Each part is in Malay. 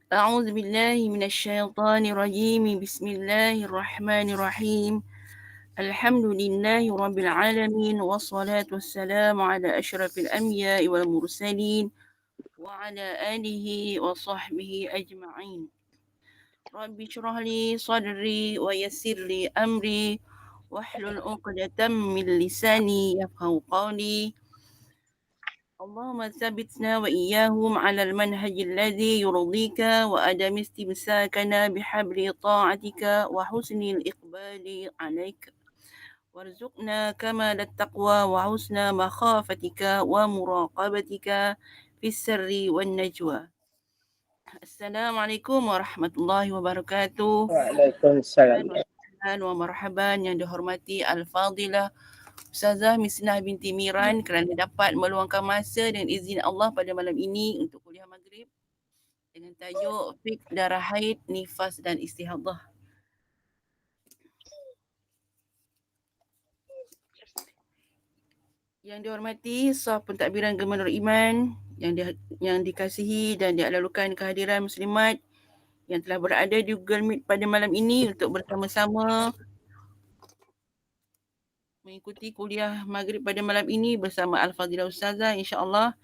أعوذ بالله من الشيطان الرجيم بسم الله الرحمن الرحيم الحمد لله رب العالمين والصلاة والسلام على أشرف الأنبياء والمرسلين وعلى آله وصحبه أجمعين رب اشرح لي صدري ويسر لي أمري واحلل عقدة من لساني يفقهوا قولي اللهم ثبتنا وإياهم على المنهج الذي يرضيك وأدم استمساكنا بحبل طاعتك وحسن الإقبال عليك وارزقنا كمال التقوى وحسن مخافتك ومراقبتك في السر والنجوى. السلام عليكم ورحمة الله وبركاته. Waalaikumsalam. Dan wa marhaban yang dihormati Al-Fadilah Ustazah Misnah binti Miran kerana dapat meluangkan masa dengan izin Allah pada malam ini untuk kuliah maghrib dengan tajuk Fiqh Darah Haid, Nifas dan Istihadah. Yang dihormati sah pentadbiran Gemah Nur Iman yang dikasihi dan dialalukan kehadiran muslimat yang telah berada di Google Meet pada malam ini untuk bersama-sama mengikuti kuliah maghrib pada malam ini bersama Al-Fadilah Ustazah insya-Allah.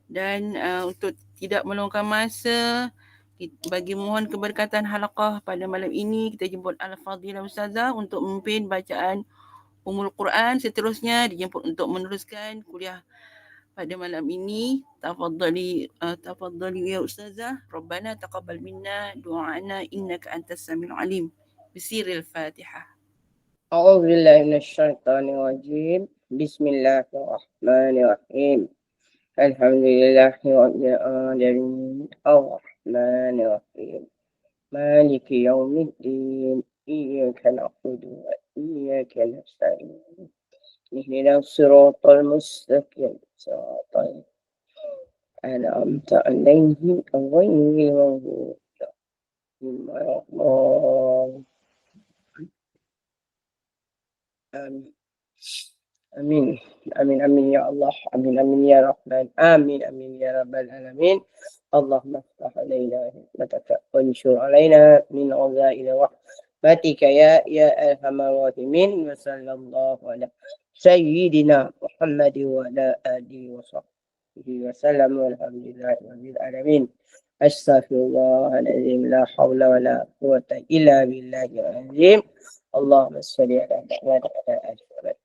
Dan untuk tidak meluangkan masa, bagi mohon keberkatan halaqah pada malam ini, kita jemput Al-Fadilah Ustazah untuk memimpin bacaan Ummul Quran. Seterusnya dijemput untuk meneruskan kuliah pada malam ini. Tafadhali ya Ustazah. Rabbana taqabbal minna du'ana innaka antas samiul alim. Bisiril Fatihah. A'udzu billahi minasyaitonir rajim. Bismillahirrahmanirrahim. Alhamdulillahi rabbil alamin. Arrahmanir rahim. Maliki yaumiddin. Iyyaka na'budu wa iyyaka nasta'in. Ihdinas siratal mustaqim. Siratal an'amta 'alaihim ghairil maghdubi 'alaihim waladdallin. Amin. Amin amin ya Allah. Amin amin ya Rahman. Amin amin ya Rabbal alamin. Allahumma iftah alaina hikmataka wa anshur alaina min ghazaili rahmatika ya arhamar rahimin. Wa sallallahu ala sayyidina Muhammad wa ala alihi wa sahbihi wa sallam walhamdulillahi rabbil alamin. Astaghfirullahaladzim la hawla wa la quwwata illa billahil azim. Allahumma salli ala Muhammad wa ala ali Muhammad.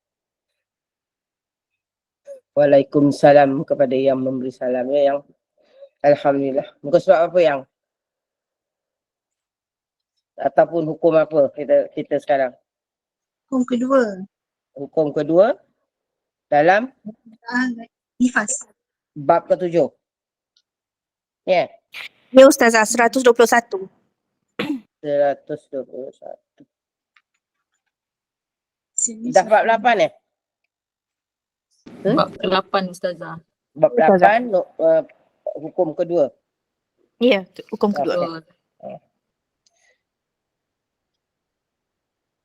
Waalaikumsalam kepada yang memberi salam ya yang. Alhamdulillah. Muka surat apa yang? Ataupun hukum apa kita sekarang? Hukum kedua. Hukum kedua dalam Nifas. bab ke-7. Ya. Ya Ustazah, 121. 121. Dah bab 8 ya? Bab ke-8 Ustazah. Bab 8 hukum kedua. Ya, hukum kedua.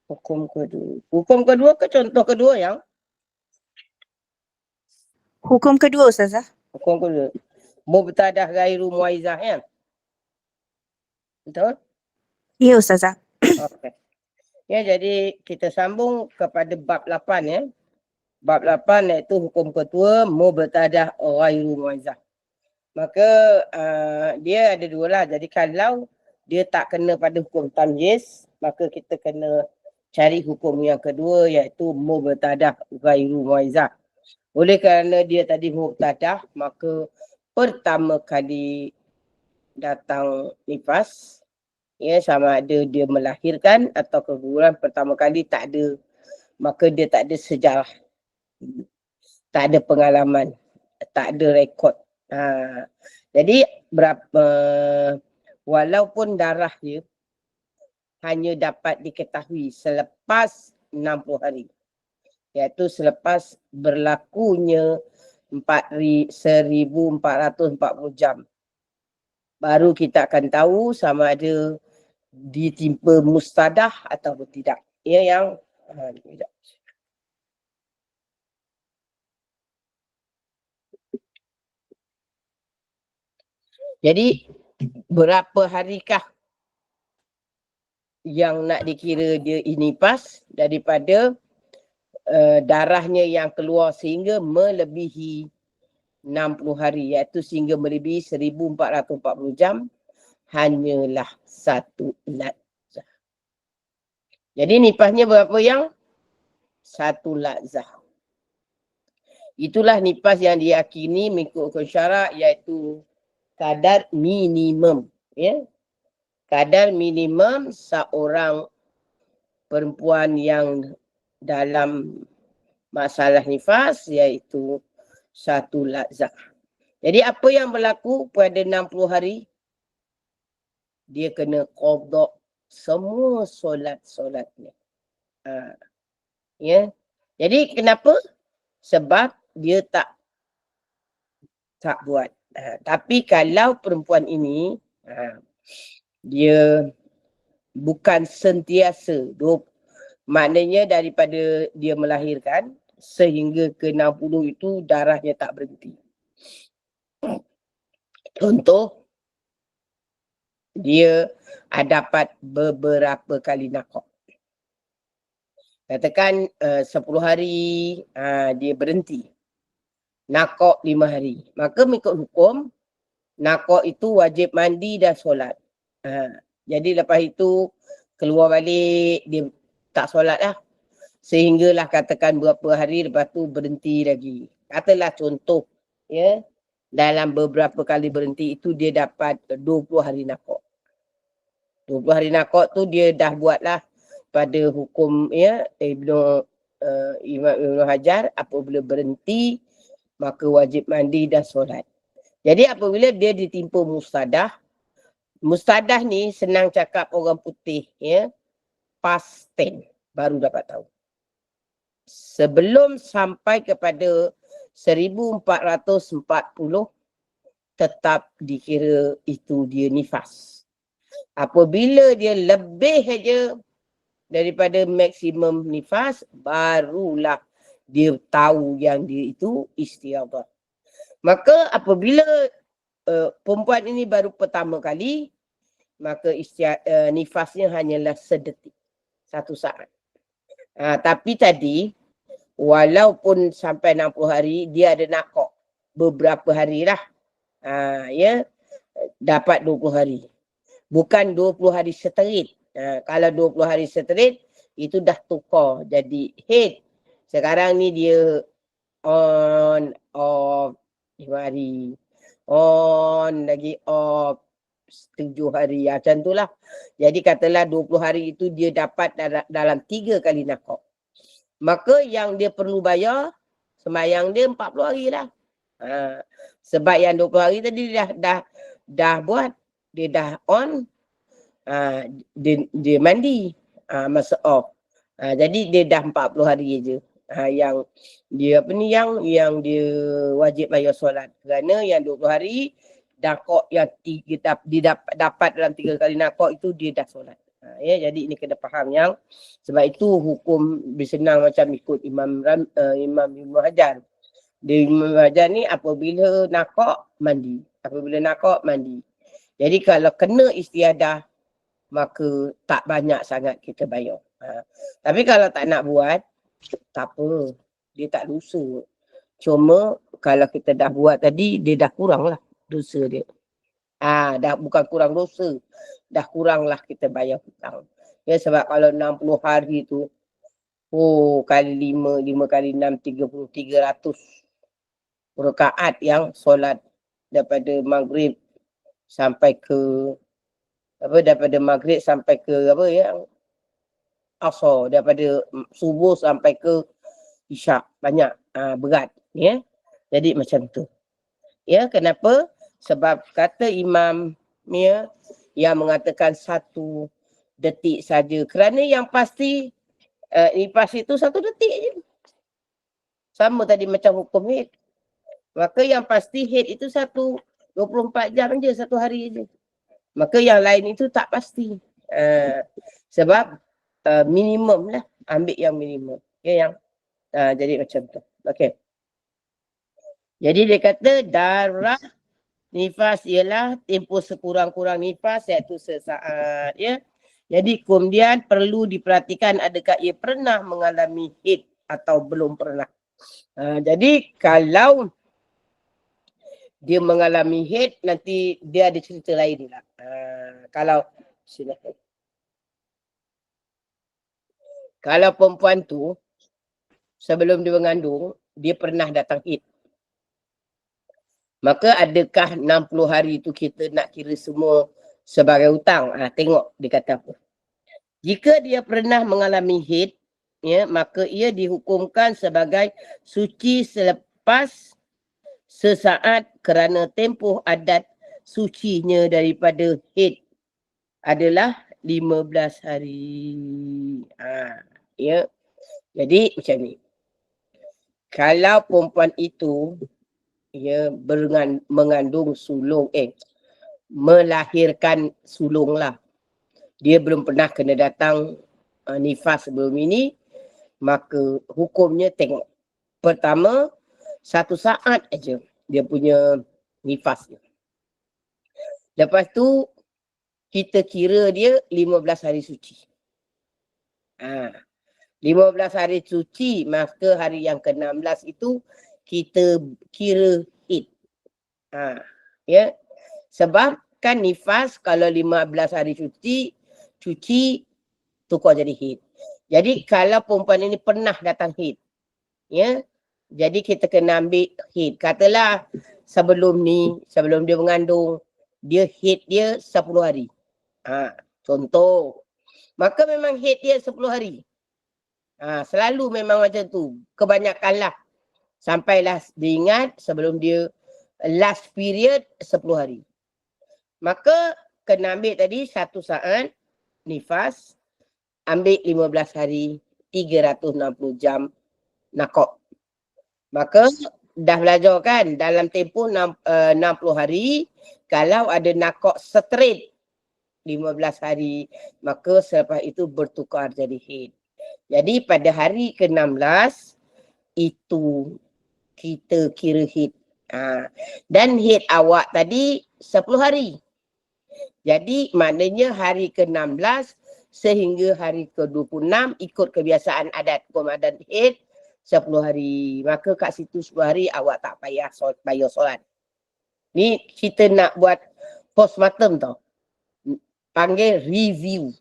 Hukum kedua. Hukum kedua ke contoh kedua yang? Hukum kedua Ustazah. Hukum kedua. Mubtadah ghairu muaizah ya? Betul? Ya Ustazah. Okey. Ya, jadi kita sambung kepada bab 8 ya. Bab 8 iaitu hukum kedua mubtadah ghairu muaizah. Maka dia ada dua lah. Jadi kalau dia tak kena pada hukum tamyiz, maka kita kena cari hukum yang kedua iaitu mubtadah ghairu muaizah. Oleh kerana dia tadi mubtadah, maka pertama kali datang nifas, ya, sama ada dia melahirkan atau keguguran pertama kali tak ada, maka dia tak ada sejarah, tak ada pengalaman, tak ada rekod. Jadi walaupun darah dia hanya dapat diketahui selepas 60 hari, iaitu selepas berlakunya 1440 jam, baru kita akan tahu sama ada ditimpa mustadah atau tidak. Ya yang tidak. Jadi berapa harikah yang nak dikira dia nifas daripada darahnya yang keluar sehingga melebihi 60 hari, iaitu sehingga melebihi 1440 jam, hanyalah satu lazah. Jadi nifasnya berapa yang? Satu lazah. Itulah nifas yang diyakini mengikut hukum syarak, iaitu kadar minimum. Ya? Kadar minimum seorang perempuan yang dalam masalah nifas, iaitu satu lazah. Jadi apa yang berlaku pada 60 hari? Dia kena qada semua solat-solatnya. Ya. Jadi kenapa? Sebab dia tak buat. Tapi kalau perempuan ini dia bukan sentiasa, maknanya daripada dia melahirkan sehingga ke 60 itu darahnya tak berhenti. Contoh, dia dapat beberapa kali nakok. Katakan 10 hari dia berhenti. Nakok 5 hari. Maka mengikut hukum, nakok itu wajib mandi dan solat. Jadi lepas itu keluar balik, dia tak solat lah. Sehinggalah katakan berapa hari lepas tu berhenti lagi. Katalah contoh, ya, dalam beberapa kali berhenti itu dia dapat 20 hari nakok. 20 hari nakok tu dia dah buatlah pada hukum, ya, Imam Ibn Hajar, apabila berhenti maka wajib mandi dan solat. Jadi apabila dia ditimpa mustadah, mustadah ni senang cakap orang putih, ya, past tense, baru dapat tahu. Sebelum sampai kepada 1440 tetap dikira itu dia nifas. Apabila dia lebih saja daripada maksimum nifas, barulah dia tahu yang dia itu istiadah. Maka apabila perempuan ini baru pertama kali, maka nifasnya hanyalah sedetik, 1 saat. Tapi tadi, walaupun sampai 60 hari, dia ada nakok beberapa hari lah. Ya, dapat 20 hari. Bukan 20 hari straight. Kalau 20 hari straight, itu dah tukar jadi head. Sekarang ni dia on, off, 5 hari. On, lagi off, 7 hari. Macam tu lah. Jadi katalah 20 hari itu dia dapat dalam 3 kali nakok. Maka yang dia perlu bayar, sembahyang dia 40 hari lah. Sebab yang 20 hari tadi dah buat. Dia dah on. Dia mandi. Masa off. Jadi dia dah 40 hari je. Yang dia yang dia wajib bayar solat. Kerana yang 20 hari nakok yang dapat dalam 3 kali nakok itu dia dah solat. Ya, jadi ini kena faham yang sebab itu hukum bersenang macam ikut Imam Ibn Hajar. Imam Hajar ni apabila nakok mandi. Apabila nakok mandi. Jadi kalau kena istiadah maka tak banyak sangat kita bayar. Tapi kalau tak nak buat, tak apa. Dia tak dosa. Cuma kalau kita dah buat tadi, dia dah kurang lah dosa dia. Dah bukan kurang dosa. Dah kurang lah kita bayar hutang. Ya, sebab kalau 60 hari tu, kali 5 kali 6, 30, 300 rakaat yang solat daripada maghrib sampai ke daripada maghrib sampai ke asar, daripada subuh sampai ke isyak, banyak, berat, ya. Jadi macam tu. Ya, kenapa? Sebab kata Imam, ya, yang mengatakan 1 detik saja. Kerana yang pasti nifas itu 1 detik je. Sama tadi macam hukum haid. Maka yang pasti haid itu 24 jam je, 1 hari je. Maka yang lain itu tak pasti. Sebab minimum lah. Ambil yang minimum. Ya, yang jadi macam tu. Okey. Jadi dia kata darah Nifas ialah tempoh sekurang-kurang nifas iaitu sesaat ya. Jadi kemudian perlu diperhatikan adakah ia pernah mengalami haid atau belum pernah. Jadi kalau dia mengalami haid nanti dia ada cerita lain lah. Kalau silakan. Kalau perempuan tu sebelum dia mengandung dia pernah datang haid. Maka adakah 60 hari tu kita nak kira semua sebagai hutang? Tengok dia kata apa. Jika dia pernah mengalami haid, ya, maka ia dihukumkan sebagai suci selepas sesaat kerana tempoh adat sucinya daripada haid adalah 15 hari. Ya. Jadi macam ni. Kalau perempuan itu ia mengandung sulung, melahirkan sulung lah. Dia belum pernah kena datang nifas sebelum ini, maka hukumnya tengok. Pertama, 1 saat aja dia punya nifas. Lepas tu, kita kira dia 15 hari suci. 15 hari suci, maka hari yang ke-16 itu kita kira haid. Ya. Sebab kan nifas kalau 15 hari cuci tukar jadi haid. Jadi kalau perempuan ini pernah datang haid, ya. Jadi kita kena ambil haid. Katalah sebelum dia mengandung, dia haid dia 10 hari. Contoh. Maka memang haid dia 10 hari. Selalu memang macam tu. Kebanyakanlah. Sampailah dia ingat sebelum dia last period 10 hari. Maka kena ambil tadi 1 saat nifas, ambil 15 hari, 360 jam nakok. Maka dah belajar kan dalam tempoh 60 hari, kalau ada nakok straight 15 hari, maka selepas itu bertukar jadi haid. Jadi pada hari ke-16 itu kita kira haid. Dan haid awak tadi 10 hari. Jadi maknanya hari ke-16 sehingga hari ke-26 ikut kebiasaan adat. Hukum adat haid 10 hari. Maka kat situ 10 hari awak tak payah bayar solat. Ni kita nak buat postmortem tau. Panggil review.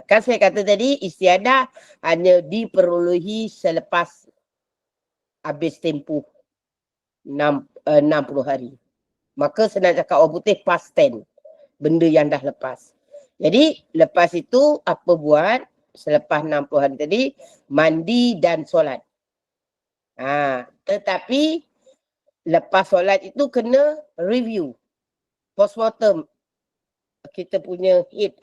Kan saya kata tadi istiadah hanya diperolehi selepas habis tempoh 60 hari. Maka senang cakap orang putih past tense. Benda yang dah lepas. Jadi lepas itu apa buat? Selepas 60 hari tadi mandi dan solat. Tetapi lepas solat itu kena review. Postmortem. Kita punya haid,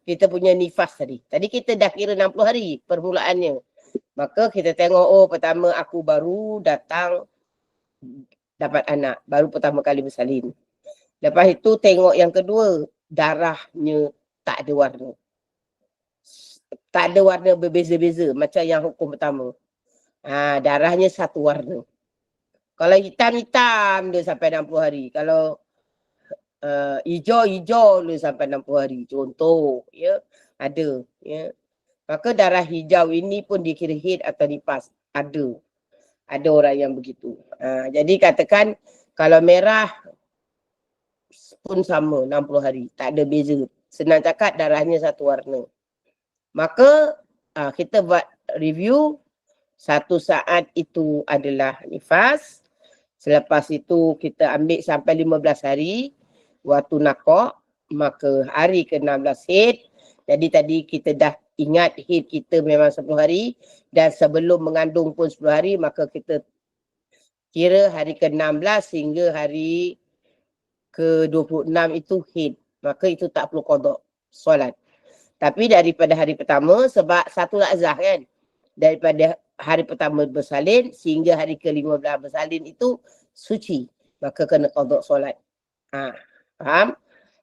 kita punya nifas tadi. Tadi kita dah kira 60 hari permulaannya. Maka kita tengok, pertama aku baru datang dapat anak. Baru pertama kali bersalin. Lepas itu tengok yang kedua, darahnya tak ada warna. Tak ada warna berbeza-beza macam yang hukum pertama. Darahnya satu warna. Kalau hitam-hitam dia sampai 60 hari. Kalau hijau-hijau dia sampai 60 hari. Contoh, ya, ada, ya. Maka darah hijau ini pun dikira haid atau nifas. Ada orang yang begitu. Jadi katakan kalau merah pun sama 60 hari. Tak ada beza. Senang cakap darahnya satu warna. Maka kita buat review. 1 saat itu adalah nifas. Selepas itu kita ambil sampai 15 hari. Waktu nakok. Maka hari ke-16 haid. Jadi tadi kita dah ingat haid kita memang 10 hari. Dan sebelum mengandung pun 10 hari. Maka kita kira hari ke-16 hingga hari ke-26 itu haid. Maka itu tak perlu qada solat. Tapi daripada hari pertama, sebab satu lazah kan. Daripada hari pertama bersalin sehingga hari ke-15 bersalin itu suci. Maka kena qada solat. Faham?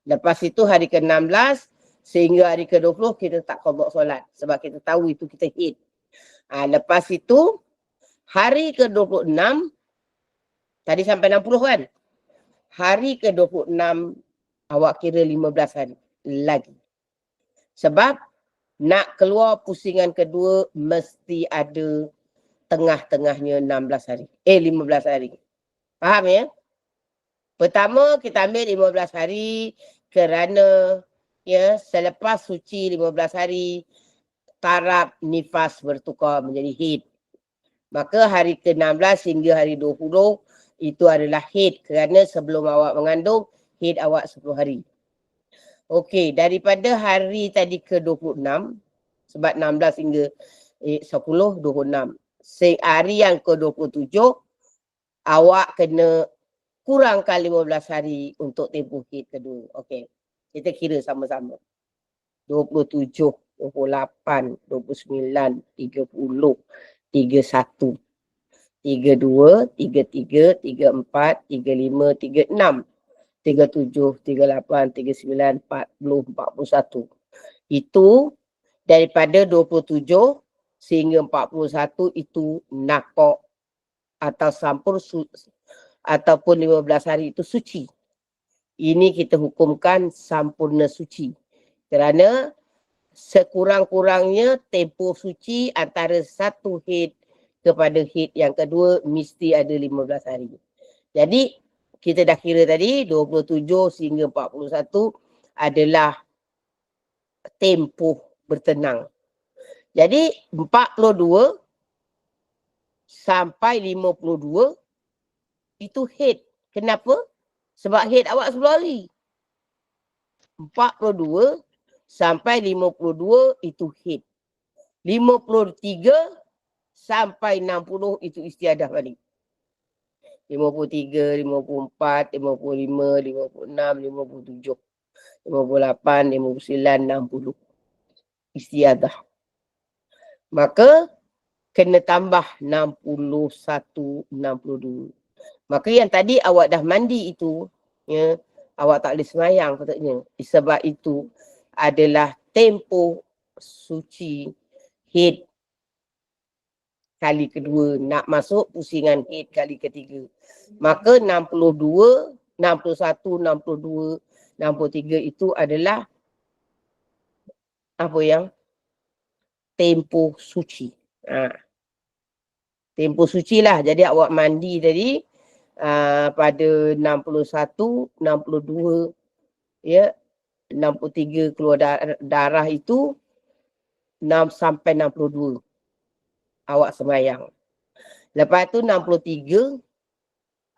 Lepas itu hari ke-16 sehingga hari ke-20 kita tak qada solat. Sebab kita tahu itu kita haid. Lepas itu hari ke-26 tadi sampai 60 kan? hari ke-26 awak kira 15 hari lagi. Sebab nak keluar pusingan kedua mesti ada tengah-tengahnya 16 hari. 15 hari. Faham ya? Pertama kita ambil 15 hari kerana ya selepas suci 15 hari taraf nifas bertukar menjadi haid. Maka hari ke-16 hingga hari 20 itu adalah haid kerana sebelum awak mengandung haid awak 10 hari. Okey, daripada hari tadi ke-26 sebab 16 hingga 10, 26. Hari yang ke-27 awak kena kurangkan 15 hari untuk tempoh haid kedua. Okey. Kita kira sama-sama. 27, 28, 29, 30, 31, 32, 33, 34, 35, 36, 37, 38, 39, 40, 41. Itu daripada 27 sehingga 41 itu nakok atau sampur ataupun 15 hari itu suci. Ini kita hukumkan sampurna suci. Kerana sekurang-kurangnya tempoh suci antara satu haid kepada haid yang kedua mesti ada 15 hari. Jadi kita dah kira tadi 27 sehingga 41 adalah tempoh bertenang. Jadi 42 sampai 52 itu haid. Kenapa? Sebab haid awak 10 hari. 42 sampai 52 itu haid. 53 sampai 60 itu istiadah balik. 53, 54, 55, 56, 57, 58, 59, 60. Istiadah. Maka kena tambah 61, 62. Maka yang tadi awak dah mandi itu, ya, awak tak boleh semayang patutnya. Sebab itu adalah tempoh suci haid kali kedua. Nak masuk pusingan haid kali ketiga. Maka 62, 61, 62, 63 itu adalah apa yang? Tempoh suci. Tempoh suci lah. Jadi awak mandi tadi pada 61, 62, ya, 63 keluar darah itu 6 sampai 62 awak semayang. Lepas tu 63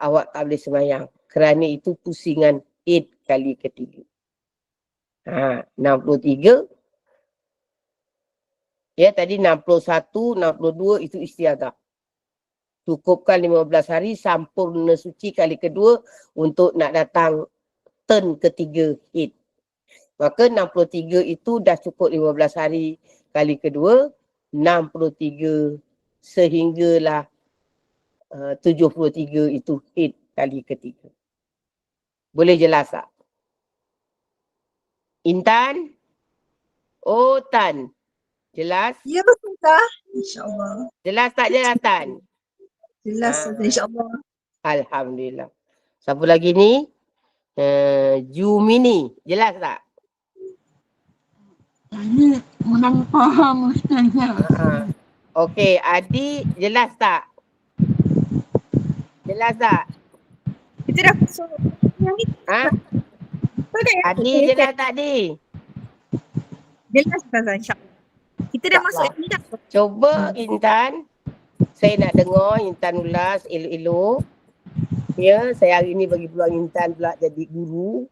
awak tak boleh semayang kerana itu pusingan haid kali ketiga. 63 ya, tadi 61, 62 itu istiadah. Cukupkan 15 hari sampurna suci kali kedua untuk nak datang turn ketiga haid. Maka 63 itu dah cukup 15 hari kali kedua, 63 sehinggalah 73 itu haid kali ketiga. Boleh jelas tak? Intan? Oh, Tan. Jelas? Ya betul Ustazah. InsyaAllah. Jelas tak jelas, Tan? Jelas Ustazah, insyaAllah. Alhamdulillah. Siapa lagi ni? Jumini. Jelas tak? Kurang faham Ustazah. Okey, Adi jelas tak? Jelas tak? Kita dah masuk yang ni. Betul tak ya? Adi jelas tak, Adi? Jelas Ustazah, insyaAllah. Kita dah masuk yang ni dah. Cuba Intan. Saya nak dengar Intan ulas elok-elok. Ya, saya hari ni bagi peluang Intan pula jadi guru.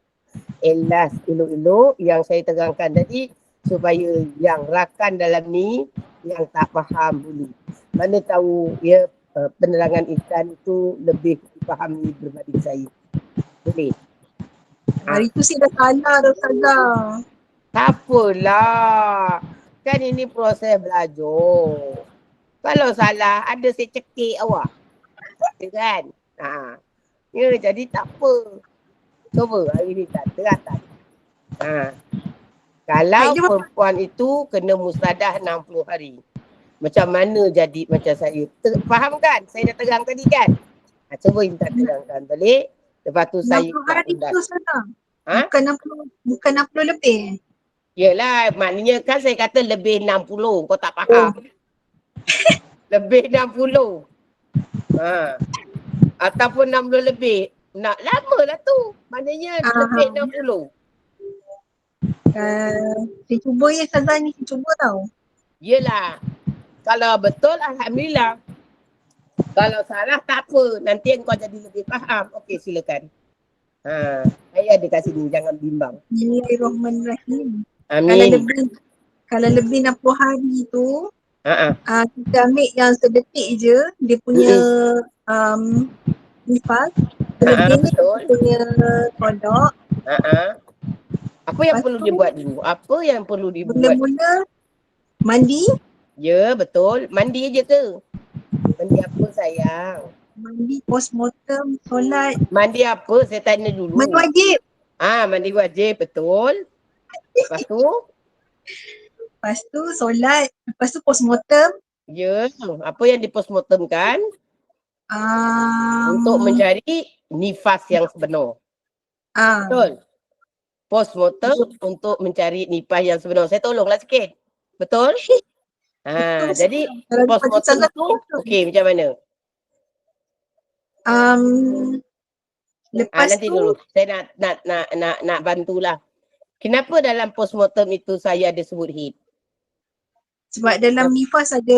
Elas elok-elok yang saya terangkan tadi supaya yang rakan dalam ni yang tak faham dulu. Mana tahu ya penerangan Intan itu lebih dipahami berbanding saya. Boleh? Hari tu saya dah salah dah Ustazah. Tak apalah. Kan ini proses belajar. Kalau salah, ada saya cekik awak. Ya kan? Ya, jadi tak apa. Cuba hari ni tak teratan. Kalau perempuan itu kena mustadah 60 hari. Macam mana jadi macam saya? Faham kan? Saya dah terang tadi kan? Cuba Intan terangkan balik. Lepas tu saya 60 buat hari undas. tu sana. Ha? Bukan 60 lebih. Yelah, maknanya kan saya kata lebih 60. Kau tak Oh. faham. Lebih 60. Ha. Ataupun 60 lebih. Nak lama lah tu. Maknanya lebih 60. Saya cuba ya Ustazah ni, saya cuba tau. Yelah. Kalau betul, Alhamdulillah. Kalau salah, tak apa. Nanti engkau jadi lebih faham. Okey, silakan. Ha. Saya ada kat sini. Jangan bimbang. Bismillahirrahmanirrahim. Amin. Kalau lebih 60 hari tu, Ha. kita ambil yang sedetik je, dia punya nifas. Selebihnya kita Betul. punya kodok. Apa yang Lepas perlu tu, dia buat dulu? Apa yang perlu dia buat? mula-mula mandi. Ya, betul. Mandi je ke? Mandi apa sayang? Mandi postmortem, solat. Mandi apa? Saya tanya dulu. Mandi wajib. Mandi wajib. Betul. Lepas tu? Lepas tu solat. Lepas tu postmortem. Ya. Apa yang dipostmortemkan? Untuk mencari nifas yang sebenar. Betul. Postmortem untuk mencari nifas yang sebenar. Saya tolonglah sikit. Betul? Betul, jadi postmortem tu okey macam mana? Lepas Nanti tu dulu. Saya nak bantulah. Kenapa dalam postmortem itu saya ada sebut head? sebab dalam nifas ada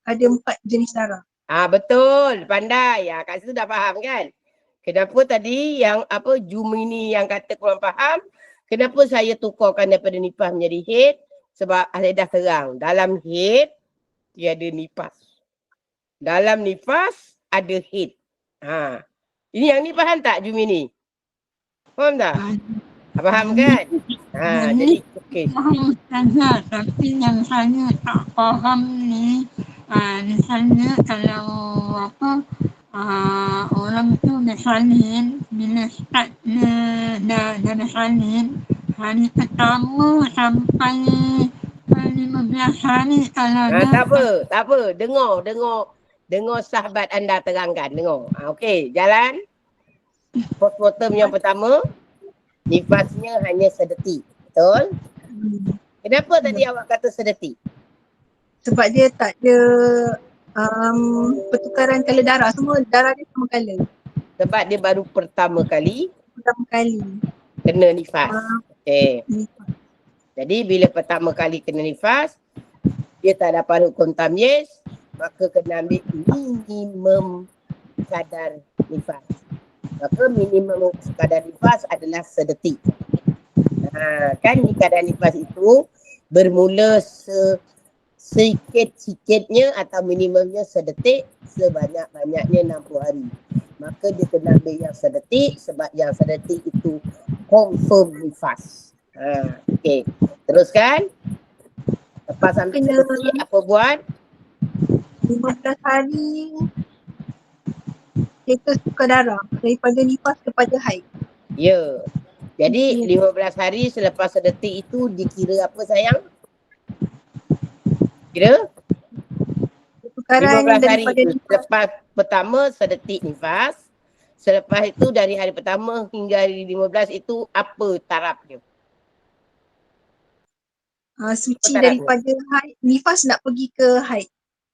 4 jenis darah. Betul. Pandai. Kat situ dah faham kan? Kenapa tadi yang Jumini yang kata kurang faham? Kenapa saya tukarkan daripada nifas menjadi head? Sebab saya dah terang. Dalam head tiada nifas. Dalam nifas ada head. Ini yang ni faham tak Jumini? Faham tak? Faham kan? Jadi okey. Faham Ustazah, tapi yang saya tak faham ni, misalnya kalau orang tu dah salin, bila start dah salin, hari pertama sampai 15 hari kalau Tak apa. Dengar sahabat anda terangkan. Dengar. Okey, jalan. Postmortem yang pertama, nifasnya hanya sedetik. Betul? Kenapa tadi awak kata sedetik? Sebab dia tak ada pertukaran color darah. Semua darah dia sama color. Sebab dia baru pertama kali kena nifas. Okey. Jadi bila pertama kali kena nifas, dia tak dapat hukum tamyiz, maka kena ambil minimum kadar nifas. Maka minimum kadar nifas adalah sedetik. Kan kadar nifas itu bermula sikit-sikitnya atau minimumnya sedetik, sebanyak-banyaknya 60 hari. Maka dia kena ambil yang sedetik sebab yang sedetik itu confirm nifas. Okey. Teruskan. Lepas ambil sedetik apa buat? 15 hari kita tukar darah daripada nifas kepada haid. Ya. Jadi 15 hari selepas sedetik itu dikira apa sayang? Kira? Pertukaran 15 hari daripada itu. Selepas pertama sedetik nifas. Selepas itu dari hari pertama hingga hari 15 itu apa taraf dia? Suci daripada haid. Nifas nak pergi ke haid.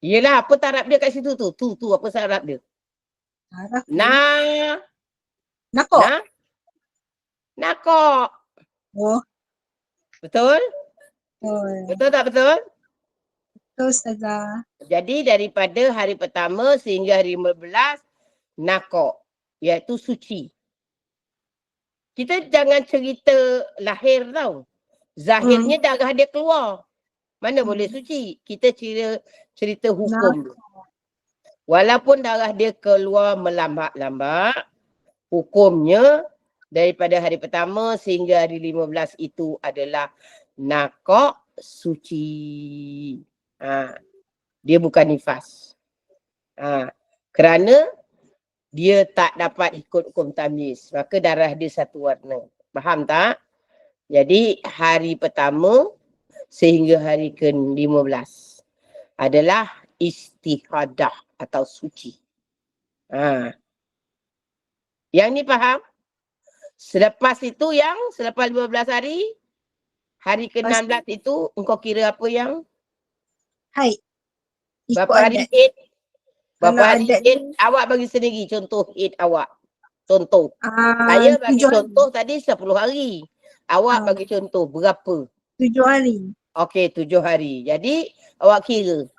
Yelah, apa taraf dia kat situ tu? Tu apa taraf dia? Taraf Nakok. Nakok. Oh. Betul? Betul tak betul? Betul Ustazah. Jadi daripada hari pertama sehingga hari 15 nakok, iaitu suci. Kita jangan cerita lahir tau. Zahirnya darah dia keluar. Mana boleh suci? Kita cerita hukum. Walaupun darah dia keluar melambat-lambat, hukumnya daripada hari pertama sehingga hari 15 itu adalah nakok suci. Dia bukan nifas. Kerana dia tak dapat ikut hukum tamyiz. Maka darah dia satu warna. Faham tak? Jadi hari pertama sehingga hari ke-15 adalah istihadah atau suci. Yang ni faham? Selepas itu yang selepas 15 hari, hari ke-16 itu engkau kira apa yang? Haid. Ikut Berapa hari adat. Eid? Berapa Kalau hari adat Eid? Awak bagi sendiri contoh Eid awak. Contoh. Saya bagi 7 hari. contoh tadi 10 hari. Awak Ah. bagi contoh berapa? 7 hari. Okey, 7 hari. Jadi awak kira.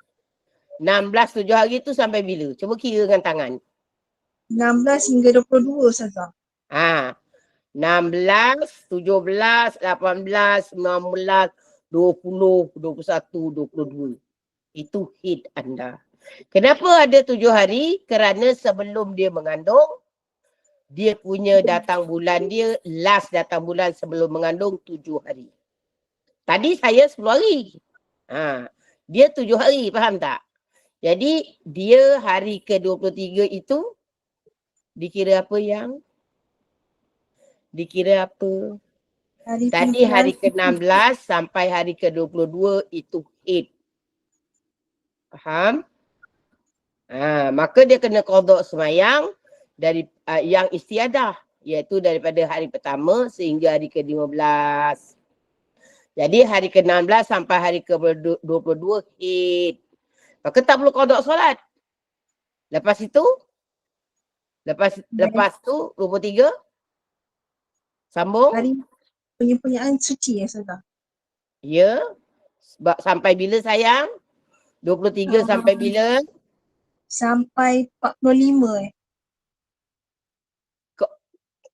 16 7 hari tu sampai bila? Cuba kira dengan tangan. 16 hingga 22 saja. Ha. 16, 17, 18, 19, 20, 21, 22. Itu hid anda. Kenapa ada 7 hari? Kerana sebelum dia mengandung, dia punya datang bulan dia, last datang bulan sebelum mengandung 7 hari. Tadi saya 10 hari. Ha. Dia 7 hari, faham tak? Jadi dia hari ke-23 itu dikira apa yang? Dikira apa? Hari Tadi hari ke-16 sampai hari ke-22 itu Eid. Faham? Maka dia kena qada semayang dari yang istiadah, iaitu daripada hari pertama sehingga hari ke-15. Jadi hari ke-16 sampai hari ke-22 Eid. Maka tak perlu qada solat. Lepas itu lepas tu 23 sambung. hari penyempurnaan suci ya saja. Ya. Sebab sampai bila sayang? 23 sampai bila? Sampai 45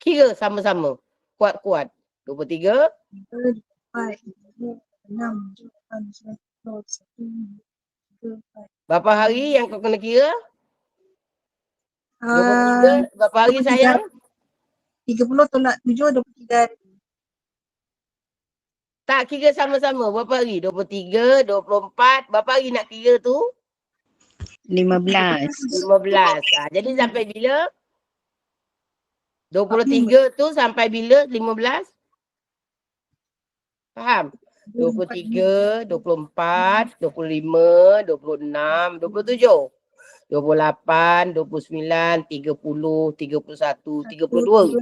Kira sama-sama. Kuat-kuat. 23. 4, 6, 8, 9, 10, 11, Berapa hari yang kau kena kira? 12, 23. Berapa hari sayang? 30 tolak 7, 23 hari. Tak kira sama-sama. Berapa hari? 23, 24. Berapa hari nak kira tu? 15. 15. Jadi sampai bila? 23 tu sampai bila? 15? Faham? 23, 24, 25, 26, 27. 28, 29, 30, 31, 32.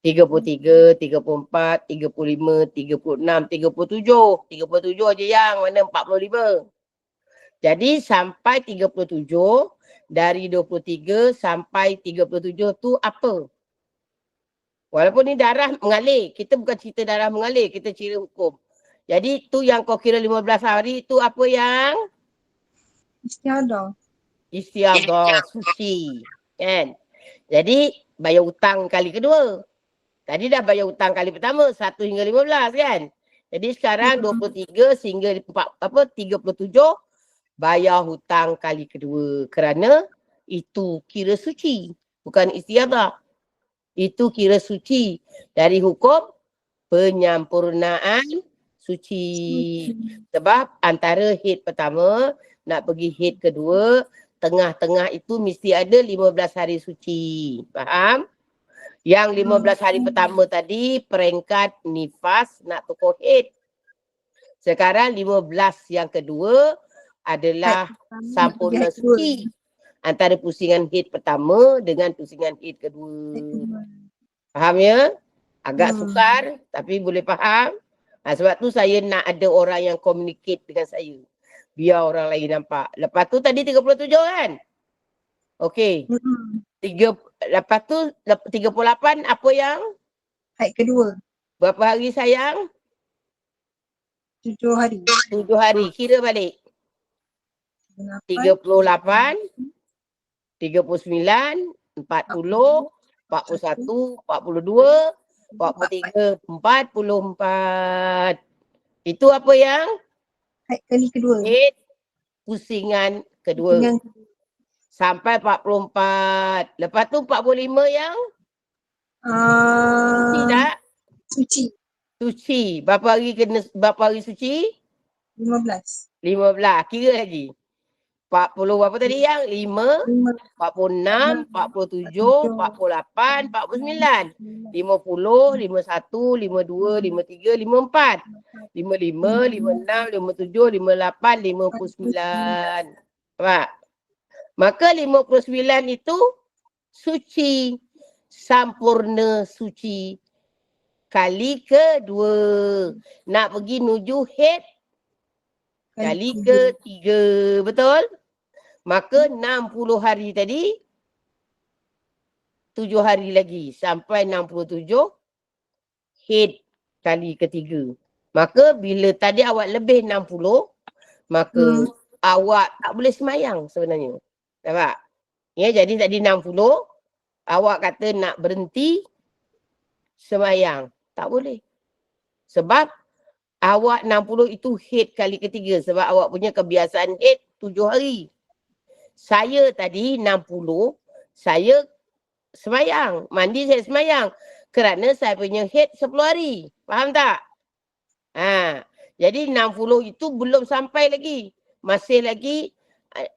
33, 34, 35, 36, 37. 37 aja yang mana 45. Jadi sampai 37, dari 23 sampai 37 tu apa? Walaupun ni darah mengalir, kita bukan cerita darah mengalir, kita cerita hukum. Jadi tu yang kau kira 15 hari tu apa yang? Istiadah. Istiadah, suci. Kan? Jadi bayar hutang kali kedua. Tadi dah bayar hutang kali pertama 1 hingga 15 kan. Jadi sekarang 23 sehingga 37 bayar hutang kali kedua. Kerana itu kira suci. Bukan istiadah. Itu kira suci. Dari hukum penyempurnaan suci. Sebab antara haid pertama nak pergi haid kedua, tengah-tengah itu mesti ada 15 hari suci. Faham? Yang 15 hari pertama tadi peringkat nifas nak tukar haid. Sekarang 15 yang kedua adalah sampurna suci. Antara pusingan haid pertama dengan pusingan haid kedua. Faham ya? Agak sukar tapi boleh faham. Sebab tu saya nak ada orang yang communicate dengan saya. Biar orang lain nampak. Lepas tu tadi 37 kan? Okey. Lepas tu 38 apa yang? Haid kedua. Berapa hari sayang? 7 hari. 7 hari. Kira balik. 38, 39, 40, 41, 42, 43, 44. Itu apa yang? Haid kali kedua. Haid pusingan kedua. Dengan Sampai 44. Lepas tu 45 yang? Suci tak? suci. Suci. Berapa hari suci? 15. 15. Kira lagi. 40 berapa tadi yang? 5, 46, 47, 48, 49. 50, 51, 52, 53, 54. 55, 56, 57, 58, 59. Nampak? Maka 59 itu suci. Sampurna suci. kali kedua. Nak pergi nuju head kali ketiga. Betul? Maka 60 hari tadi 7 hari lagi sampai 67 head kali ketiga. Maka bila tadi awak lebih 60, maka awak tak boleh semayang sebenarnya. Nampak? Ya, jadi tadi 60, awak kata nak berhenti semayang. Tak boleh. Sebab awak 60 itu head kali ketiga. Sebab awak punya kebiasaan head 7 hari. Saya tadi 60, saya semayang. Mandi saya semayang. Kerana saya punya head 10 hari. Faham tak? Jadi 60 itu belum sampai lagi. Masih lagi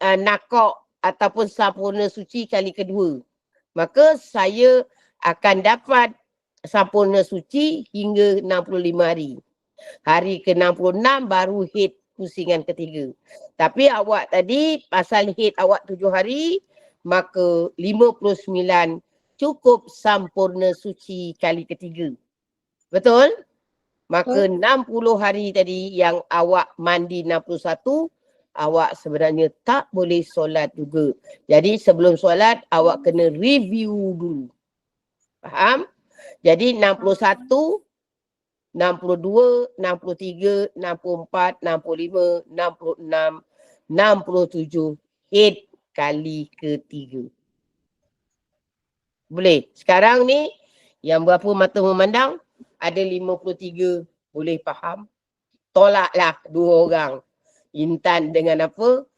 nakok ataupun sampurna suci kali kedua. Maka saya akan dapat sampurna suci hingga 65 hari. Hari ke-66 baru head pusingan ketiga. Tapi awak tadi pasal head awak 7 hari, maka 59 cukup sampurna suci kali ketiga. Betul? Maka 60 hari tadi yang awak mandi 61, awak sebenarnya tak boleh solat juga. Jadi sebelum solat awak kena review dulu. Faham? Jadi 61, 62, 63, 64, 65, 66, 67 head kali ketiga. Boleh. Sekarang ni yang berapa mata memandang ada 53 boleh faham. Tolaklah 2 orang. Intan dengan apa?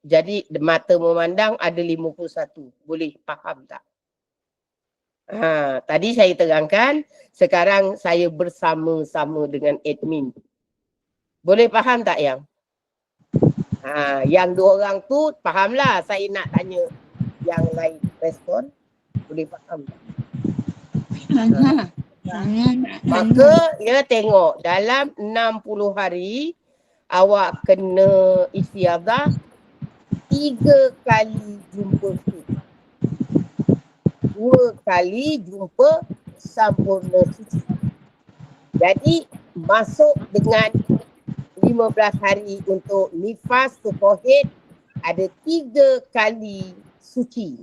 Jadi mata memandang ada 51. Boleh faham tak? Tadi saya terangkan, sekarang saya bersama-sama dengan admin. Boleh faham tak yang? Yang 2 orang tu fahamlah, saya nak tanya yang lain respon. Boleh faham tak? Maka ya tengok dalam 60 hari awak kena istiadah 3 kali jumpa suci. 2 kali jumpa sampurna suci. Jadi masuk dengan 15 hari untuk nifas atau head, ada 3 kali suci.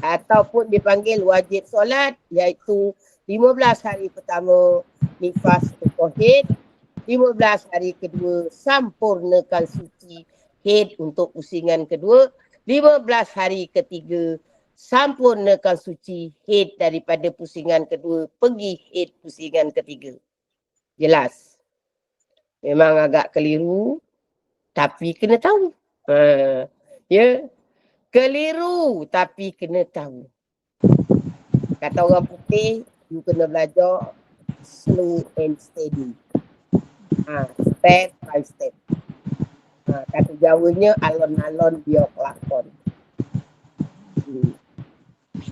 Ataupun dipanggil wajib solat, iaitu 15 hari pertama nifas atau head, 15 hari kedua sampurnakan suci head untuk pusingan kedua, 15 hari ketiga sampurnakan suci head daripada pusingan kedua pergi head pusingan ketiga. Jelas? Memang agak keliru tapi kena tahu. Ya. Keliru tapi kena tahu. Kata orang putih, you kena belajar slow and steady. Step by step. Kata Jawanya alon-alon biar kelakon.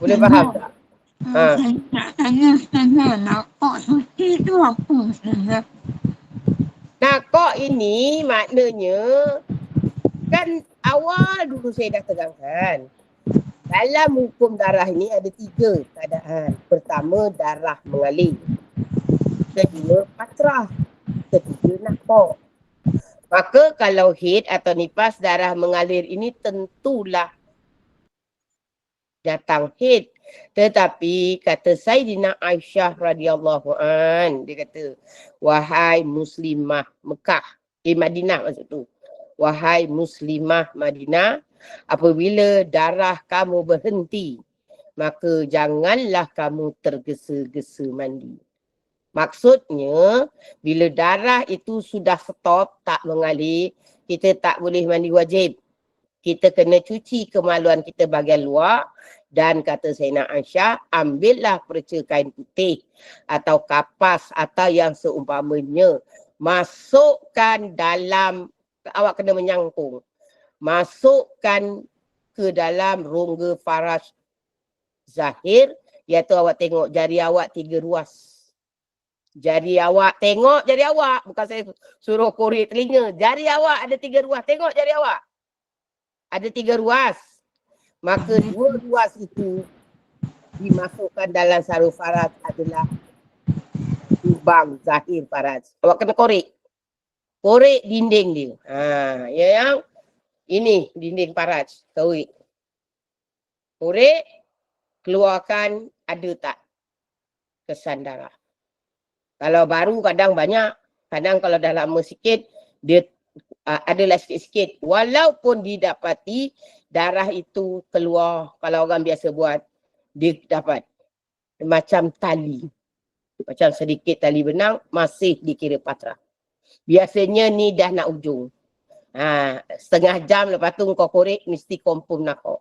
Boleh faham tak? Nakok suci itu apa sebenarnya? Nakok ini maknanya kan awal dulu saya dah terangkan. Dalam hukum darah ini ada 3 keadaan. Pertama, darah mengalir. Kedua, patrah. Ketiga, nakok. Maka kalau haid atau nifas darah mengalir ini tentulah datang haid. Tetapi kata Sayyidina Aisyah radhiyallahu an, dia kata, wahai muslimah Mekah, Madinah maksud tu. Wahai muslimah Madinah, apabila darah kamu berhenti, maka janganlah kamu tergesa-gesa mandi. Maksudnya, bila darah itu sudah stop, tak mengalir, kita tak boleh mandi wajib. Kita kena cuci kemaluan kita bahagian luar dan kata Sayyidina Aisyah, ambillah perca kain putih atau kapas atau yang seumpamanya. Masukkan dalam, awak kena menyangkung. Masukkan ke dalam rongga faraj zahir, iaitu awak tengok jari awak 3 ruas. Jari awak, tengok jari awak. Bukan saya suruh korek telinga. Jari awak ada 3 ruas. Tengok jari awak. Ada 3 ruas. Maka 2 ruas itu dimasukkan dalam sarung faraj adalah lubang zahir faraz. Awak kena korek. Korek dinding dia. Ya yang ini dinding faraz. Korek. Korek, keluarkan ada tak kesan darah. Kalau baru kadang banyak, kadang kalau dah lama sikit, dia adalah sikit-sikit. Walaupun didapati darah itu keluar, kalau orang biasa buat, dia dapat macam tali. Macam sedikit tali benang, masih dikira patrah. Biasanya ni dah nak ujung. Setengah jam lepas tu kau korek, mesti confirm nakok.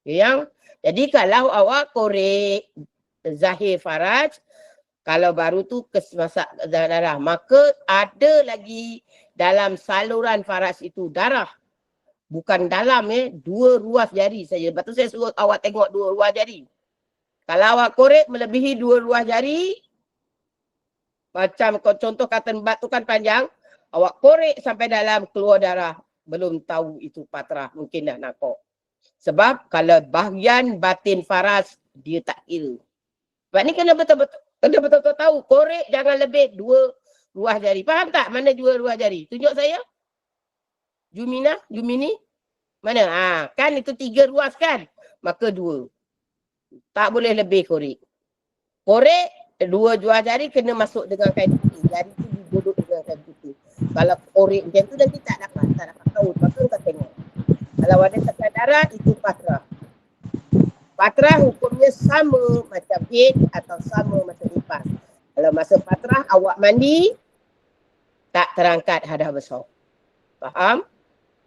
Yang, jadi kalau awak korek zahir faraj, kalau baru tu masak darah, maka ada lagi dalam saluran faraj itu darah. Bukan dalam 2 ruas jari saja. Lepas tu saya suruh awak tengok 2 ruas jari. Kalau awak korek melebihi 2 ruas jari, macam contoh cotton bud tu kan panjang, awak korek sampai dalam keluar darah, belum tahu itu patrah, mungkin dah nakok. Sebab kalau bahagian batin faras, dia tak kira. Sebab ni kena betul-betul tahu, korek jangan lebih 2 ruas jari. Faham tak mana 2 ruas jari? Tunjuk saya. Jumini? Mana? Kan itu 3 ruas kan? Maka 2. Tak boleh lebih korek. Korek 2 ruas jari kena masuk dengan kain putih. Jari tu duduk dengan kain putih. Kalau korek macam tu nanti tak dapat tahu. Maka kau tengok. Kalau ada tekan darah, itu patrah. Patrah hukumnya sama macam haid atau sama macam nifas. Kalau masa patrah awak mandi, tak terangkat hadas besar. Faham?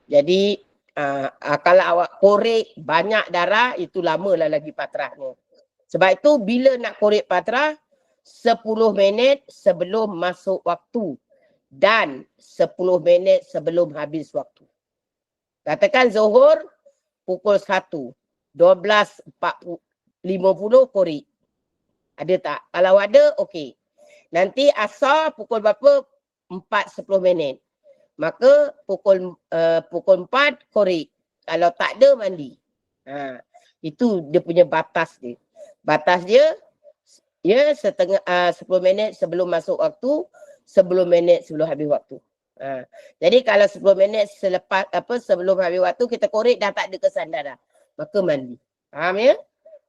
Jadi kalau awak korek banyak darah, itu lamalah lagi patrahnya. Sebab itu bila nak korek patrah, 10 minit sebelum masuk waktu dan 10 minit sebelum habis waktu. Katakan zuhur pukul 1, 12.50 korek. Ada tak? Kalau ada, okey. Nanti asar pukul berapa? 4.10 minit. Maka pukul 4 korek. Kalau tak ada, mandi. Itu dia punya batas dia. Batas dia, setengah 10 minit sebelum masuk waktu, 10 minit sebelum habis waktu. Jadi kalau 10 minit sebelum habis waktu kita korek dah tak ada kesan darah, maka mandi. Faham ya?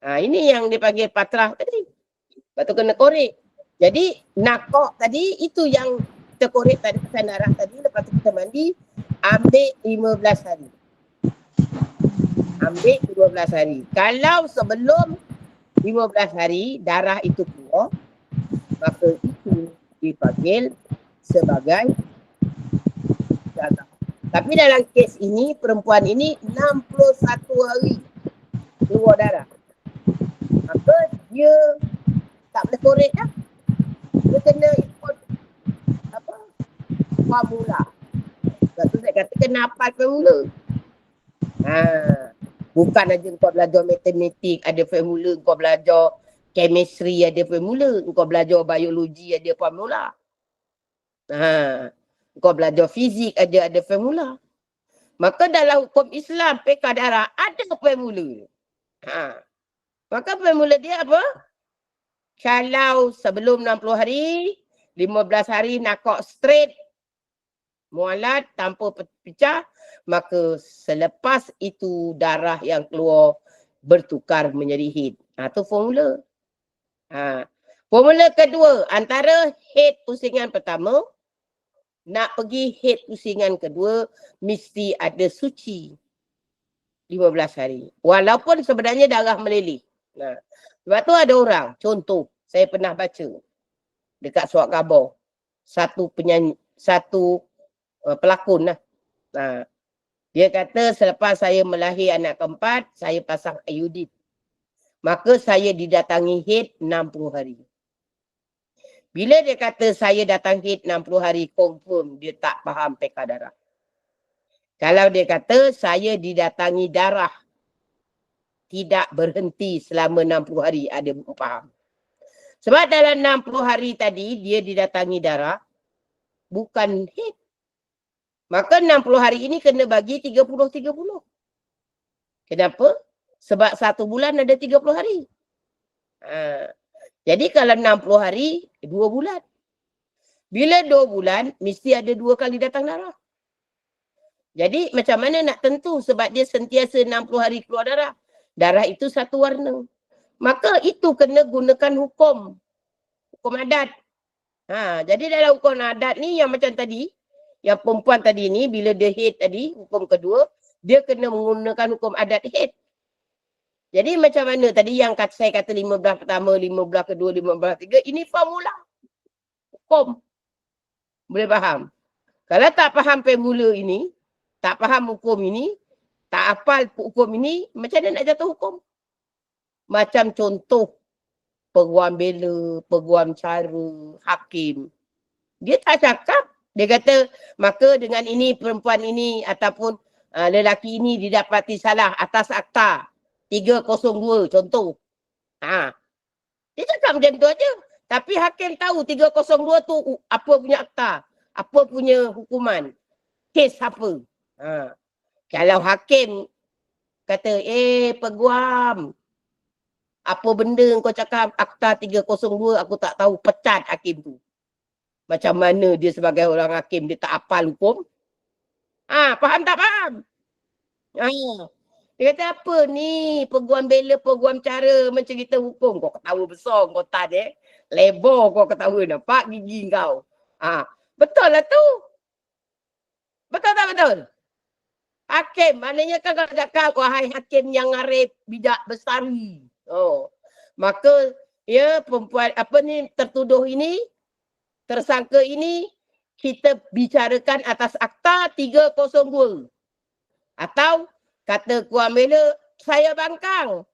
Ini yang dipanggil patrah tadi. Lepas tu kena korek. Jadi nakok tadi itu yang kita korek tadi kesan darah tadi, lepas tu kita mandi, ambil 15 hari. Ambil 15 hari. Kalau sebelum 15 hari darah itu keluar, maka itu dipanggil sebagai darah. Tapi dalam kes ini, perempuan ini 61 hari keluar darah. Maka dia tak boleh korek dah. Dia kena ikut formula. Sebab tu saya kata kena hafal formula. Bukan aja kau belajar matematik ada formula, kau belajar chemistry ada formula, kau belajar biologi ada formula. Kau belajar fizik ada formula. Maka dalam hukum Islam, pekah darah ada formula. Maka formula dia apa? Kalau sebelum 60 hari, 15 hari nakok straight, mualat tanpa pecah, maka selepas itu darah yang keluar bertukar menjadi haid. Itu formula. Formula kedua, antara haid pusingan pertama, nak pergi haid pusingan kedua, mesti ada suci 15 hari. Walaupun sebenarnya darah meleleh. Sebab tu ada orang, contoh, saya pernah baca dekat surat khabar, satu pelakon lah. Dia kata selepas saya melahir anak keempat, saya pasang iodin. Maka saya didatangi haid 60 hari. Bila dia kata saya datang haid 60 hari, confirm dia tak faham pekah darah. Kalau dia kata saya didatangi darah, tidak berhenti selama 60 hari, ada faham. Sebab dalam 60 hari tadi, dia didatangi darah, bukan haid. Maka 60 hari ini kena bagi 30-30. Kenapa? Sebab 1 bulan ada 30 hari. Jadi kalau 60 hari, 2 bulan. Bila 2 bulan, mesti ada 2 kali datang darah. Jadi macam mana nak tentu sebab dia sentiasa 60 hari keluar darah. Darah itu satu warna. Maka itu kena gunakan hukum adat. Jadi dalam hukum adat ni yang macam tadi, yang perempuan tadi ni bila dia haid tadi, hukum kedua, dia kena menggunakan hukum adat haid. Jadi macam mana tadi yang saya kata 15 pertama, 15 kedua, 15 ketiga, ini formula hukum. Boleh faham? Kalau tak faham formula ini, tak faham hukum ini, tak hafal hukum ini, macam mana nak jatuh hukum? Macam contoh peguam bela, peguam cara, hakim. Dia tak cakap. Dia kata, maka dengan ini perempuan ini ataupun lelaki ini didapati salah atas akta 302 contoh. Dia cakap macam tu aja. Tapi hakim tahu 302 tu apa punya akta, apa punya hukuman, kes apa. Kalau hakim kata, peguam, apa benda kau cakap akta 302 aku tak tahu, pecat hakim tu. Macam mana dia sebagai orang hakim, dia tak hafal hukum? Faham tak faham? Dia kata apa ni, peguam bela, peguam cara mencerita hukum. Kau ketawa besar, kau tak lebar kau ketawa, nampak gigi kau. Betul lah tu. Betul tak betul? Hakim, maknanya kan kalau cakap, wahai hakim yang arif bidak bestari. Maka ya perempuan tertuduh ini, tersangka ini kita bicarakan atas akta 302. Atau kata kuam bela, saya bangkang.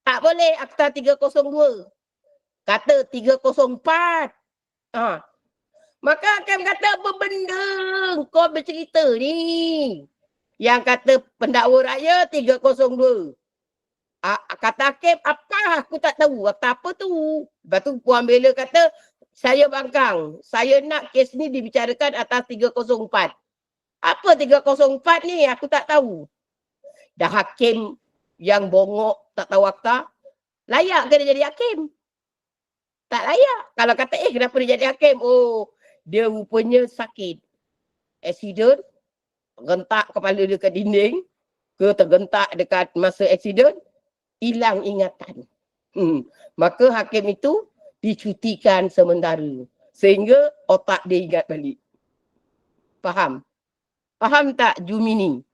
Tak boleh akta 302. Kata 304. Maka hakim kata apa benda kau bercerita ni. Yang kata pendakwa raya 302. Kata hakim, apa aku tak tahu. Apa tu? Lepas tu kuam bela kata, saya bangkang. Saya nak kes ni dibicarakan atas 304. Apa 304 ni? Aku tak tahu. Dah hakim yang bongok tak tahu akta, layak ke dia jadi hakim? Tak layak. Kalau kata, kenapa dia jadi hakim? Dia rupanya sakit. Aksiden, tergentak kepala dia ke dinding, ke tergentak dekat masa aksiden, hilang ingatan. Maka hakim itu dicutikan sementara. Sehingga otak dia ingat balik. Faham? Faham tak Jumini?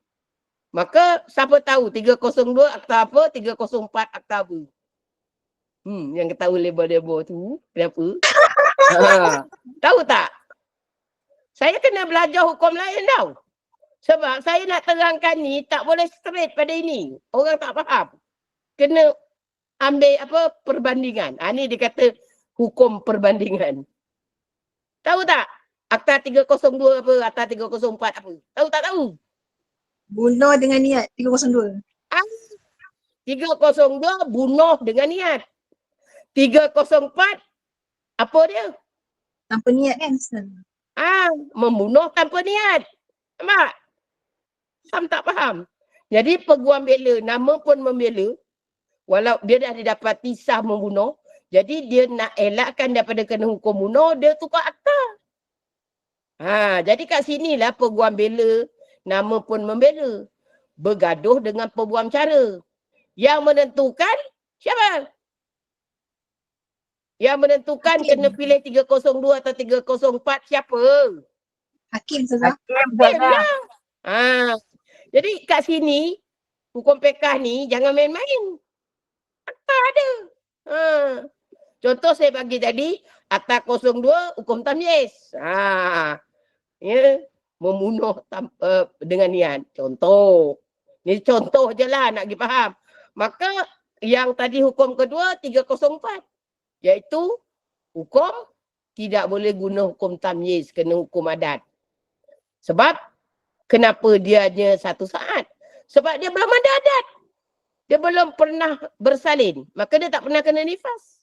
Maka siapa tahu 302 akta apa, 304 akta apa? Yang ketahui lebar-lebar tu, kenapa? Tahu tak? Saya kena belajar hukum lain tau. Sebab saya nak terangkan ni tak boleh straight pada ini. Orang tak faham. Kena ambil perbandingan. Ni dia kata hukum perbandingan. Tahu tak? Akta 302 apa, akta 304 apa? Tahu tak tahu? Bunuh dengan niat 302. 302 bunuh dengan niat. 304 apa dia? Tanpa niat kan? Membunuh tanpa niat. Nampak? Faham tak faham? Jadi peguam bela, nama pun membela. Walau dia dah didapati sah membunuh. Jadi dia nak elakkan daripada kena hukum bunuh, dia tukar akta. Jadi kat sinilah peguam bela, nama pun membela. Bergaduh dengan peguam cara. Yang menentukan siapa? Yang menentukan Hakim. kena pilih 302 atau 304 siapa? Hakim saja. Hakim lah. Jadi kat sini, hukum pekah ni jangan main-main. Akta ada. Contoh saya bagi tadi, akta 02 hukum tamyiz. Membunuh dengan niat. Contoh. Ni contoh je lah nak pergi faham. Maka yang tadi hukum kedua 304. Iaitu hukum tidak boleh guna hukum tamyiz, kena hukum adat. Sebab kenapa dia hanya 1 saat? Sebab dia belum ada adat. Dia belum pernah bersalin. Maka dia tak pernah kena nifas.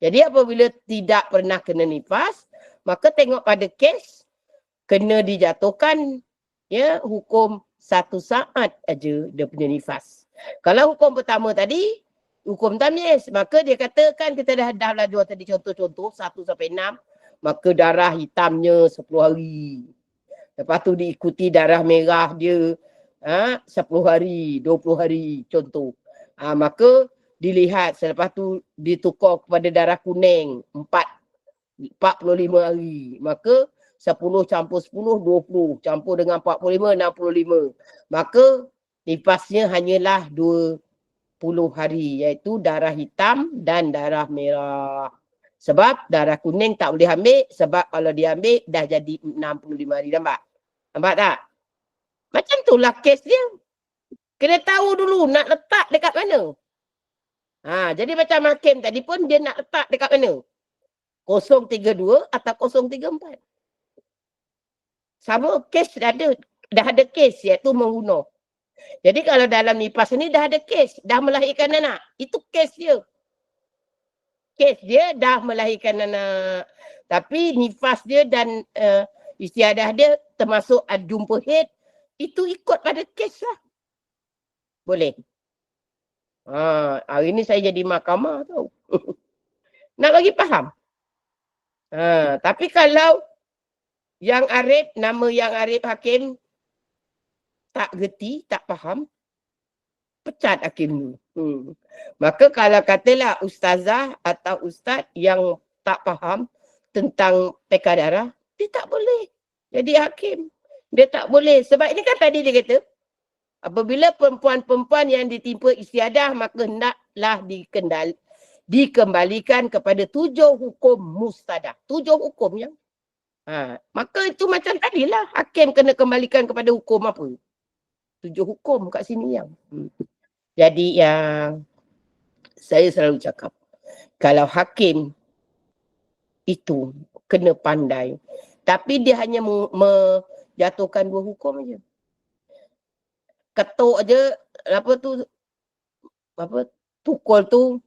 Jadi apabila tidak pernah kena nifas, maka tengok pada kes kena dijatuhkan hukum 1 saat aja dia punya nifas. Kalau hukum pertama tadi hukum tamyiz, maka dia katakan kita dah belajar tadi contoh-contoh 1 sampai 6. maka darah hitamnya 10 hari. Lepas tu diikuti darah merah dia 10 hari, 20 hari contoh. Maka dilihat selepas tu ditukar kepada darah kuning 45 hari. Maka 10 campur 10, 20. Campur dengan 45, 65. Maka nifasnya hanyalah 20 hari. Iaitu darah hitam dan darah merah. Sebab darah kuning tak boleh ambil. Sebab kalau dia ambil dah jadi 65 hari. Nampak tak? Macam tu lah kes dia. Kena tahu dulu nak letak dekat mana. Jadi macam hakim tadi pun dia nak letak dekat mana? 032 atau 034. Sama kes dah ada kes iaitu membunuh. Jadi kalau dalam nifas ni dah ada kes, dah melahirkan anak. Itu kes dia. Kes dia dah melahirkan anak. Tapi nifas dia dan istiadah dia termasuk jumpa haid, itu ikut pada kes lah. Boleh. Hari ni saya jadi mahkamah tau. Nak bagi faham. Tapi kalau yang arif, nama yang arif hakim tak gerti, tak faham, pecat hakim tu. Maka kalau katalah ustazah atau ustaz yang tak faham tentang peka darah, dia tak boleh jadi hakim. Dia tak boleh. Sebab ini kan tadi dia kata, apabila perempuan-perempuan yang ditimpa istiadah, maka hendaklah dikembalikan kepada 7 hukum mustadah. 7 hukum yang maka itu macam tadilah hakim kena kembalikan kepada hukum apa? 7 hukum kat sini yang. Jadi yang saya selalu cakap, kalau hakim itu kena pandai. Tapi dia hanya menjatuhkan 2 hukum aja. Ketuk aja tukul tu,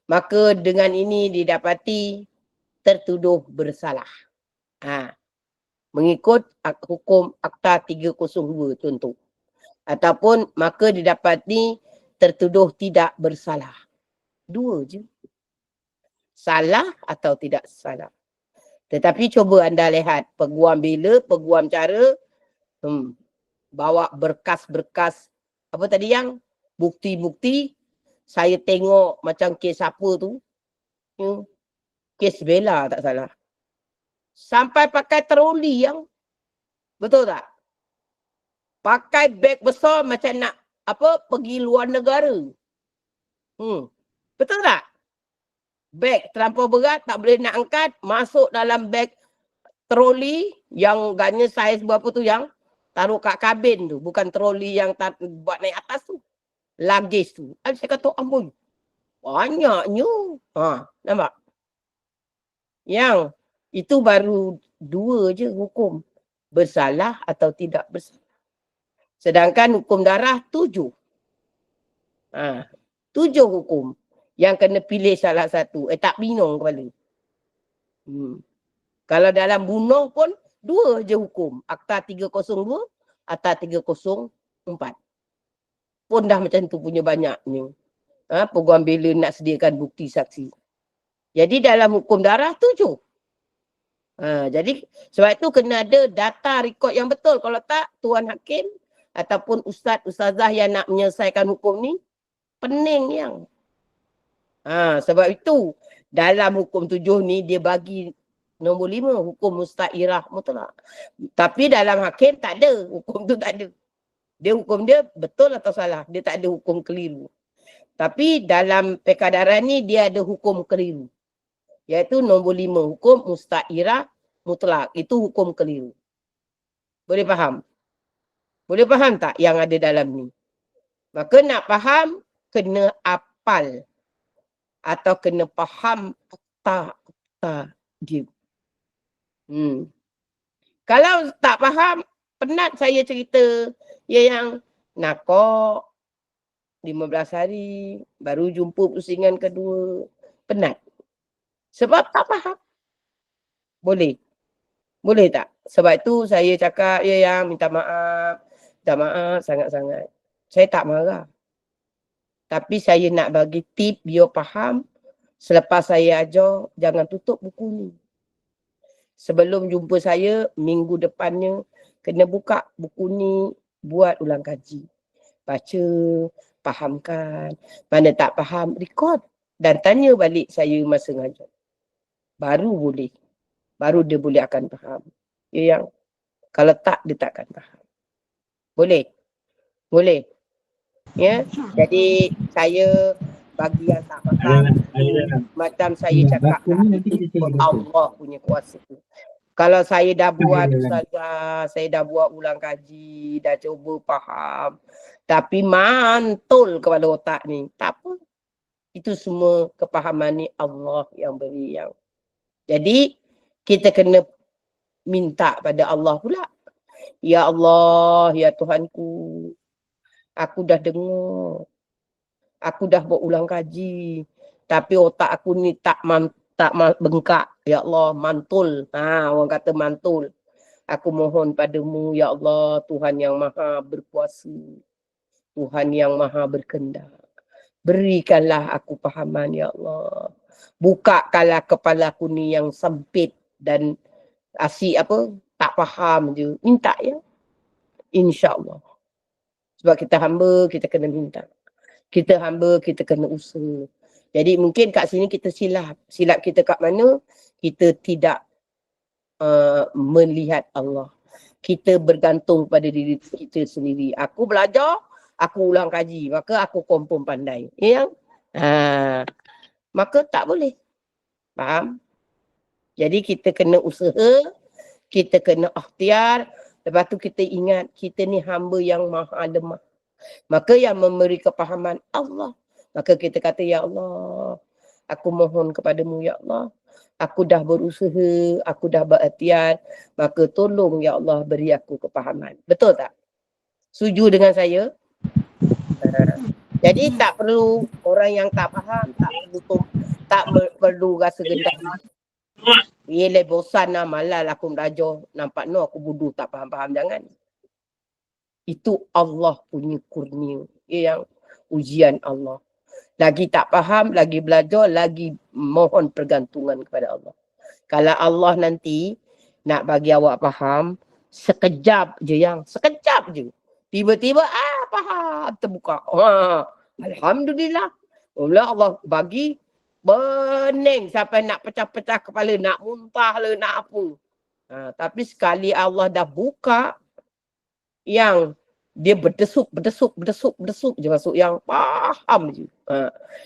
maka dengan ini didapati tertuduh bersalah. Mengikut hukum Akta 302 contoh. Ataupun maka didapati tertuduh tidak bersalah. 2 je. Salah atau tidak salah. Tetapi cuba anda lihat peguam bela, peguam cara, bawa berkas-berkas, apa tadi yang? Bukti-bukti, saya tengok macam kes apa tu, kes bela tak salah. Sampai pakai troli yang, betul tak? Pakai beg besar macam nak pergi luar negara. Betul tak? Beg terlampau berat, tak boleh nak angkat, masuk dalam beg troli yang agaknya saiz berapa tu yang taruh kat kabin tu. Bukan troli yang buat naik atas tu. Luggage tu. Saya kata, amboi, banyaknya. Nampak? Yang itu baru 2 je hukum. Bersalah atau tidak bersalah. Sedangkan hukum darah 7. 7 hukum. Yang kena pilih salah satu. Tak bingung kepala. Kalau dalam bunuh pun 2 je hukum. Akta 302 atau 304. Pun dah macam tu punya banyaknya. Peguam bela nak sediakan bukti saksi. Jadi dalam hukum darah 7. Jadi sebab itu kena ada data rekod yang betul. Kalau tak, tuan hakim ataupun ustazah yang nak menyelesaikan hukum ni pening yang. Sebab itu dalam hukum 7 ni dia bagi nombor 5 hukum mustairah mutlak. Tapi dalam hakim tak ada. Hukum tu tak ada. Dia hukum dia betul atau salah. Dia tak ada hukum keliru. Tapi dalam peka darah ni dia ada hukum keliru. Iaitu nombor 5 hukum mustairah mutlak. Itu hukum keliru. Boleh faham? Boleh faham tak yang ada dalam ni? Maka nak faham kena apal. Atau kena faham akta dia. Kalau tak faham, penat saya cerita yang nakok 15 hari, baru jumpa pusingan kedua. Penat. Sebab tak faham. Boleh. Boleh tak? Sebab itu saya cakap yang minta maaf. Minta maaf sangat-sangat. Saya tak marah. Tapi saya nak bagi tip biar faham. Selepas saya ajar, jangan tutup buku ni. sebelum jumpa saya, minggu depannya kena buka buku ni, buat ulang kaji. Baca, fahamkan. Mana tak faham, record. Dan tanya balik saya masa ngajar. Baru boleh. Baru dia boleh akan faham. Ya yang kalau tak, dia takkan faham. Boleh? Boleh? Ya, jadi saya bagi yang tak faham, macam saya cakap itu Allah punya kuasa. Kalau saya dah buat Ustazah, saya dah buat ulang kaji, dah cuba faham, tapi mantul kepala otak ni, tak apa. Itu semua kepahaman ni Allah yang beri yang. Jadi kita kena minta pada Allah pula. Ya Allah, ya Tuhanku, aku dah dengar. Aku dah buat ulang kaji. Tapi otak aku ni tak bengkak. Ya Allah, mantul. Orang kata mantul. Aku mohon padamu, Ya Allah, Tuhan yang maha berkuasa. Tuhan yang maha berkehendak. Berikanlah aku pahaman, Ya Allah. Bukakanlah kepala aku ni yang sempit dan asyik tak faham je. Minta ya. InsyaAllah. Sebab kita hamba, kita kena minta. Kita hamba, kita kena usaha. Jadi mungkin kat sini kita silap. Silap kita kat mana? Kita tidak melihat Allah. Kita bergantung pada diri kita sendiri. Aku belajar, aku ulang kaji. Maka aku confirm pandai. Ya? Maka tak boleh. Faham? Jadi kita kena usaha. Kita kena ikhtiar. Lepas tu kita ingat kita ni hamba yang maha lemah. Maka yang memberi kepahaman Allah. Maka kita kata, Ya Allah, aku mohon kepadamu, Ya Allah. Aku dah berusaha, aku dah berikhtiar. Maka tolong, Ya Allah, beri aku kepahaman. Betul tak? Setuju dengan saya? Jadi tak perlu orang yang tak faham, tak perlu rasa rendah. Yelah bosan lah, malal aku belajar. Nampak no aku bodoh, tak faham-faham. Jangan. Itu Allah punya kurnia. Yang ujian Allah. Lagi tak faham, lagi belajar, lagi mohon pergantungan kepada Allah. Kalau Allah nanti nak bagi awak faham, sekejap je yang. Sekejap je. Tiba-tiba, faham. Terbuka. Alhamdulillah. Allah bagi bening sampai nak pecah-pecah kepala, nak muntah lah, nak apa. Tapi sekali Allah dah buka, yang dia berdesuk je masuk yang faham je.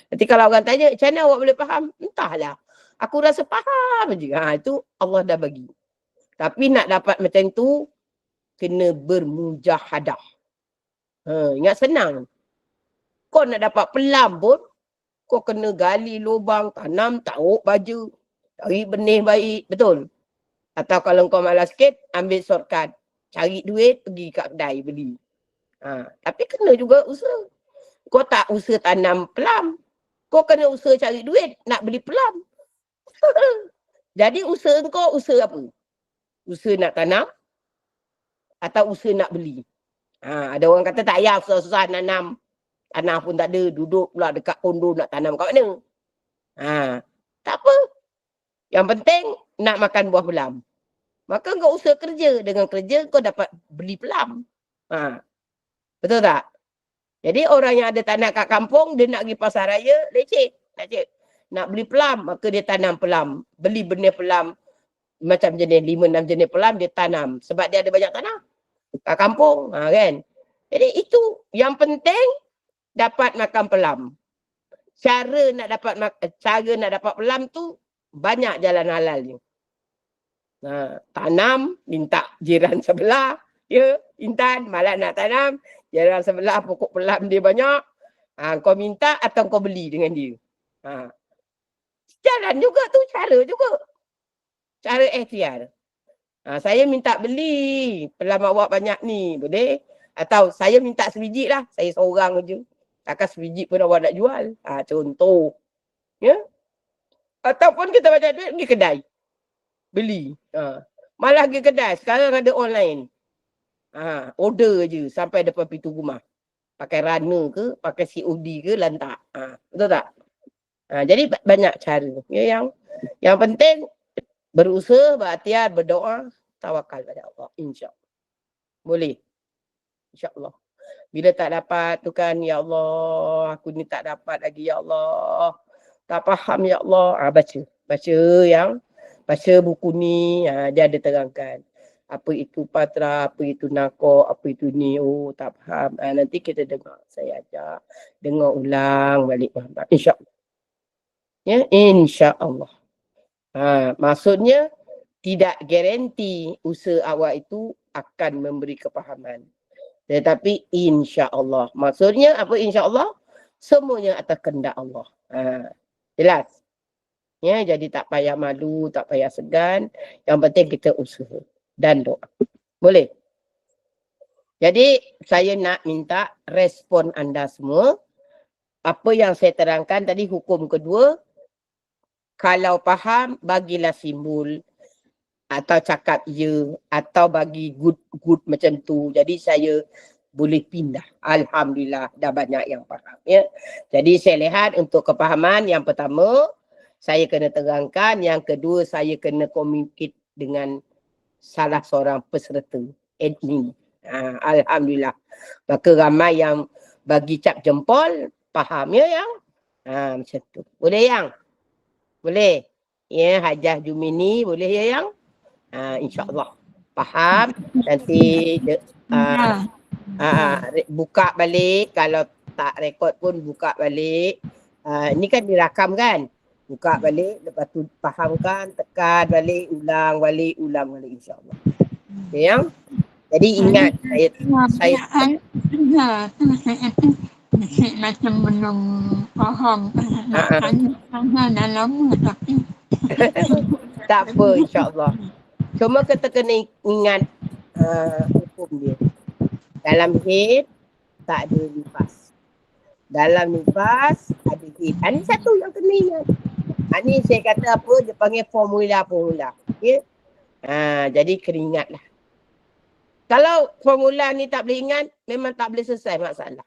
Nanti kalau orang tanya, macam mana awak boleh faham? Entahlah. Aku rasa faham je. Itu Allah dah bagi. Tapi nak dapat macam tu, kena bermujahadah. Ingat senang. Kau nak dapat pelam pun, kau kena gali lubang, tanam, taruh baju, cari benih baik. Betul? Atau kalau kau malas sikit, ambil shortcut. Cari duit, pergi kat kedai beli. Tapi kena juga usaha. Kau tak usaha tanam pelam. Kau kena usaha cari duit, nak beli pelam. Jadi usaha kau, usaha apa? Usaha nak tanam atau usaha nak beli? Ada orang kata tak payah susah-susah nanam. Tanah pun tak ada, duduk pula dekat kondo nak tanam kat mana? Tak apa. Yang penting nak makan buah pelam. Maka kau usaha kerja. Dengan kerja kau dapat beli pelam. Betul tak? Jadi orang yang ada tanah kat kampung, dia nak pergi pasar raya, leceh. Nak beli pelam, maka dia tanam pelam. Beli benih pelam macam jenis 5-6 jenis pelam, dia tanam. Sebab dia ada banyak tanah kat kampung. Kan? Jadi itu yang penting, dapat makan pelam. Cara nak dapat pelam tu, banyak jalan halal ni. Tanam, minta jiran sebelah. Ya, Intan, malah nak tanam. Jiran sebelah pokok pelam dia banyak. Kau minta atau kau beli dengan dia. Jalan juga tu, cara juga. Cara ikhtiar. Saya minta beli pelam awak banyak ni, boleh? Atau saya minta sebiji lah, saya seorang je. Takkan sebiji pun awak nak jual. Contoh. Ya? Ataupun kita banyak duit, pergi kedai. Beli. Malah pergi kedai, sekarang ada online. Order je sampai depan pintu rumah. Pakai runner ke, pakai COD ke, lantak. Betul tak? Jadi banyak cara. Ya, yang penting berusaha, berikhtiar, berdoa, tawakal pada Allah. InsyaAllah. Boleh. InsyaAllah. Bila tak dapat tu kan, ya Allah, aku ni tak dapat lagi, ya Allah. Tak faham, ya Allah. Baca. Baca buku ni, dia ada terangkan. Apa itu patra, apa itu nakok, apa itu ni, oh tak faham. Nanti kita dengar. Saya ajak. Dengar ulang balik. InsyaAllah. Ya, InsyaAllah. Maksudnya, tidak garanti usaha awak itu akan memberi kepahaman. Tetapi insya-Allah. Maksudnya apa insya-Allah? Semuanya atas kehendak Allah. Jelas? Ya, jadi tak payah malu, tak payah segan. Yang penting kita usaha dan doa. Boleh? Jadi saya nak minta respon anda semua. Apa yang saya terangkan tadi hukum kedua, kalau faham bagilah simbol atau cakap ya atau bagi good macam tu. Jadi saya boleh pindah. Alhamdulillah dah banyak yang faham ya. Jadi saya lihat untuk kepahaman yang pertama saya kena terangkan, yang kedua saya kena communicate dengan salah seorang peserta admin. Alhamdulillah. Maka ramai yang bagi cap jempol, faham ya yang? Macam tu. Boleh yang? Boleh. Ya, Hajah Jumini boleh ya yang? InsyaAllah. Faham? Nanti buka balik. Kalau tak rekod pun buka balik. Ini kan dirakam kan? Buka balik. Lepas tu fahamkan, tekan balik, ulang balik insyaAllah. Okay, yang? Jadi ingat saya macam belum faham. Dah lama tapi tak apa insyaAllah. Cuma kita kena ingat hukum dia. Dalam head tak ada nifas. Dalam nifas ada head. Ini satu yang kena ingat. Ini saya kata apa, dia panggil formula. Okay? Jadi kena ingatlah. Kalau formula ni tak boleh ingat, memang tak boleh selesai masalah.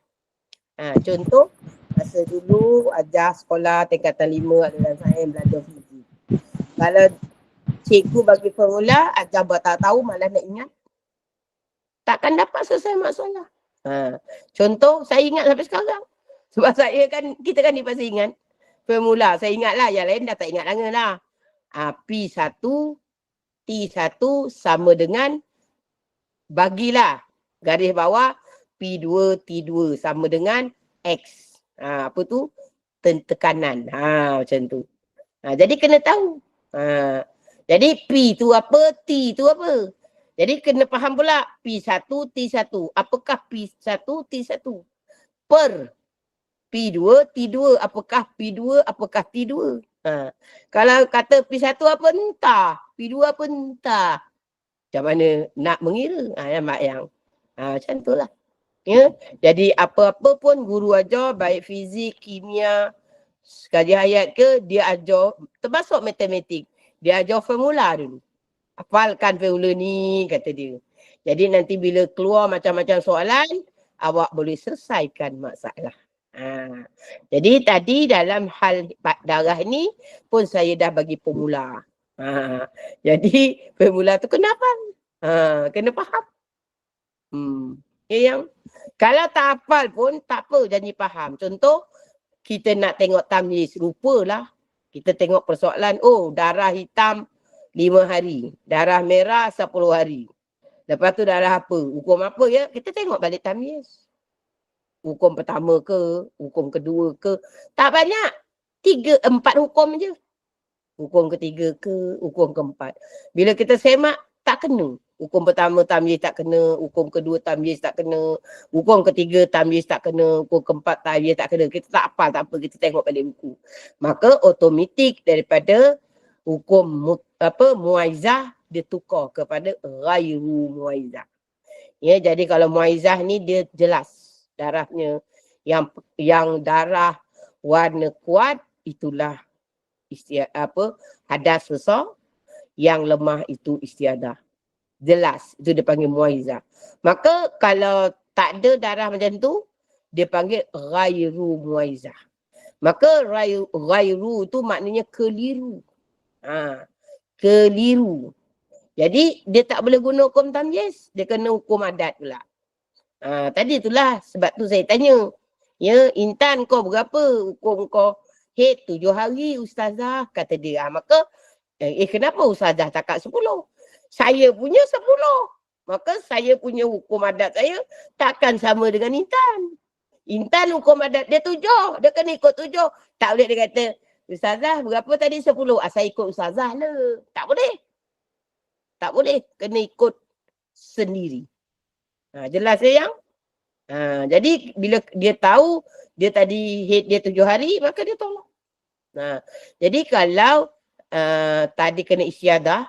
Contoh, masa dulu ajar sekolah tingkatan 5 adalah saya belajar fizik. Kalau cikgu bagi formula, ajar buat tak tahu, malah nak ingat. Takkan dapat selesai masalah. Contoh, saya ingat sampai sekarang. Sebab saya kan, kita kan dipaksa ingat. Formula, saya ingatlah. Yang lain dah tak ingat lagi lah. P1, T1 sama dengan, bagilah. Garis bawah, P2, T2 sama dengan X. Apa tu? Tekanan. Macam tu. Jadi kena tahu. Jadi P tu apa, T tu apa. Jadi kena faham pula P1, T1. Apakah P1, T1? Per P2, T2. Apakah P2, apakah T2? Kalau kata P1 apa entah. P2 apa entah. Macam mana nak mengira? Mak yang. Macam tu lah. Ya? Jadi apa-apa pun guru ajar, baik fizik, kimia, kajian hayat ke, dia ajar, termasuk matematik. Dia ajar formula dulu. Hafalkan formula ni, kata dia. Jadi nanti bila keluar macam-macam soalan, awak boleh selesaikan masalah. Jadi tadi dalam hal darah ni pun saya dah bagi formula. Jadi formula tu kena hafal. Kena faham. Yang kalau tak hafal pun tak apa, janji faham. Contoh, kita nak tengok tamyiz, rupalah. Kita tengok persoalan, oh darah hitam 5 hari, darah merah 10 hari. Lepas tu darah apa? Hukum apa ya? Kita tengok balik tamyiz. Hukum pertama ke, hukum kedua ke. Tak banyak. 3, 4 hukum je. Hukum ketiga ke, hukum keempat. Bila kita semak, tak kena. Hukum pertama tamyiz tak kena, hukum kedua tamyiz tak kena, hukum ketiga tamyiz tak kena, hukum keempat tamyiz tak kena. Kita tak hafal, tak apa, kita tengok balik buku. Maka otomatik daripada hukum muaizah dia tukar kepada ghairu muaizah. Ya, jadi kalau muaizah ni dia jelas darahnya, yang darah warna kuat itulah hadas besar, yang lemah itu istiadah. Jelas, itu dia panggil muaizah. Maka kalau tak ada darah macam tu, dia panggil ghairu muaizah. Maka ghairu tu maknanya keliru. keliru. Jadi dia tak boleh guna hukum tamyiz, dia kena hukum adat pula. Tadi itulah sebab tu saya tanya. Ya, Intan kau berapa? Hukum kau haid 7 hari ustazah, kata dia. Maka kenapa ustazah cakap 10? Saya punya 10. Maka saya punya hukum adat saya takkan sama dengan Intan. Intan hukum adat dia 7. Dia kena ikut 7. Tak boleh dia kata, ustazah berapa tadi 10? Saya ikut ustazah lah. Tak boleh. Tak boleh. Kena ikut sendiri. Jelas ya yang? Jadi bila dia tahu dia tadi haid dia 7 hari, maka dia tolak. Jadi kalau tadi kena istiadah,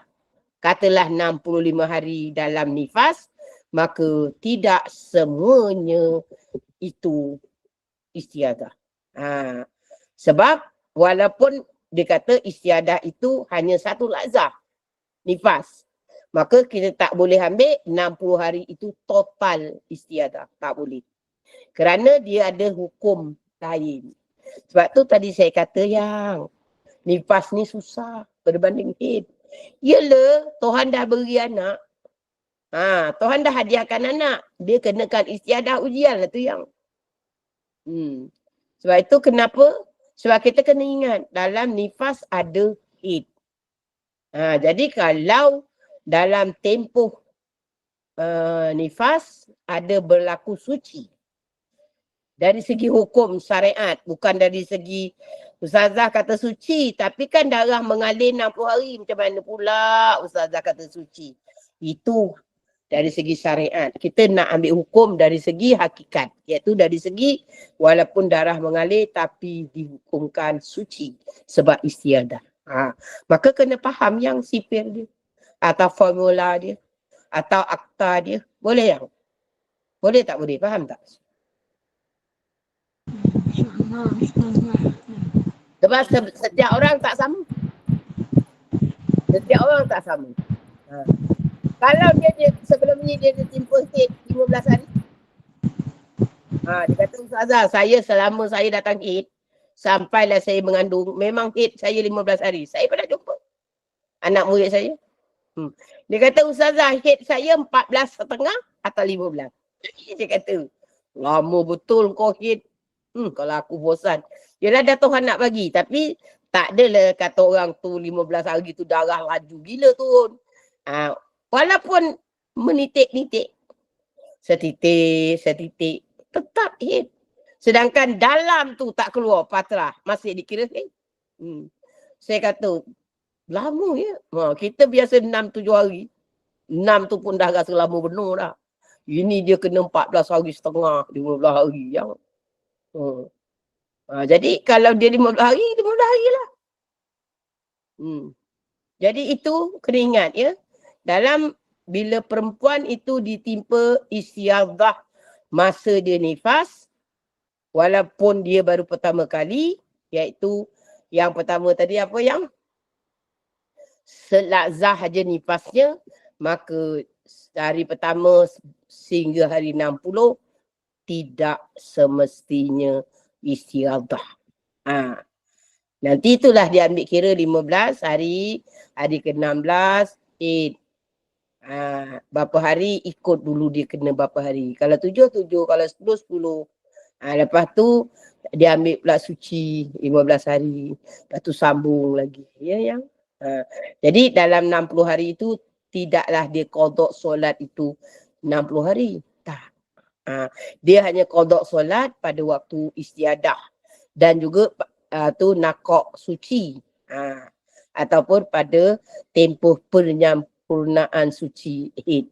katalah 65 hari dalam nifas, maka tidak semuanya itu istiadah. Sebab walaupun dia kata istiadah itu hanya satu lazah, nifas. Maka kita tak boleh ambil 60 hari itu total istiadah. Tak boleh. Kerana dia ada hukum lain. Sebab tu tadi saya kata yang nifas ni susah berbanding haid. Yelah, Tuhan dah beri anak. Tuhan dah hadiahkan anak. Dia kenakan istiadah ujian lah tu yang. Sebab itu kenapa? Sebab kita kena ingat dalam nifas ada haid. Jadi kalau dalam tempoh nifas ada berlaku suci. Dari segi hukum syariat, bukan dari segi ustazah kata suci, tapi kan darah mengalir 60 hari, macam mana pula ustazah kata suci. Itu dari segi syariat. Kita nak ambil hukum dari segi hakikat, iaitu dari segi walaupun darah mengalir tapi dihukumkan suci sebab istiadah. Maka kena faham yang sipil dia atau formula dia atau akta dia. Boleh yang? Boleh tak boleh? Faham tak? Sebab setiap orang tak sama. Setiap orang tak sama. Kalau dia sebelum ni dia timpa haid 15 hari. Dia kata ustazah, saya selama saya datang haid sampailah saya mengandung, memang haid saya 15 hari. Saya pernah jumpa anak murid saya. Dia kata ustazah haid saya 14 setengah atau 15. Dia kata lama betul kau haid. Kalau aku bosan. Yelah dah Tuhan nak bagi. Tapi tak adalah kata orang tu 15 hari tu darah laju gila turun. Walaupun menitik-nitik. Setitik. Tetap haid. Sedangkan dalam tu tak keluar patrah. Masih dikira haid. Saya kata lama ya. Kita biasa 6-7 hari. 6 tu pun dah rasa lama benar dah. Ini dia kena 14 hari setengah. 15 hari yang. Jadi kalau dia 15 hari, 15 hari lah. Jadi itu kena ingat ya. Dalam bila perempuan itu ditimpa istiadah masa dia nifas, walaupun dia baru pertama kali, iaitu yang pertama tadi apa yang? Selazah aja nifasnya, maka hari pertama sehingga hari 60 tidak semestinya istiadah. Nanti itulah dia ambil kira 15 hari, hari ke-16 haid. Berapa hari ikut dulu dia kena berapa hari. Kalau 7, kalau 10. Lepas tu dia ambil pula suci 15 hari. Lepas tu sambung lagi. Ya yang. Jadi dalam 60 hari itu tidaklah dia qada solat itu 60 hari. Tak. Dia hanya qada solat pada waktu istiadah dan juga tu nakok suci ataupun pada tempoh penyempurnaan suci haid.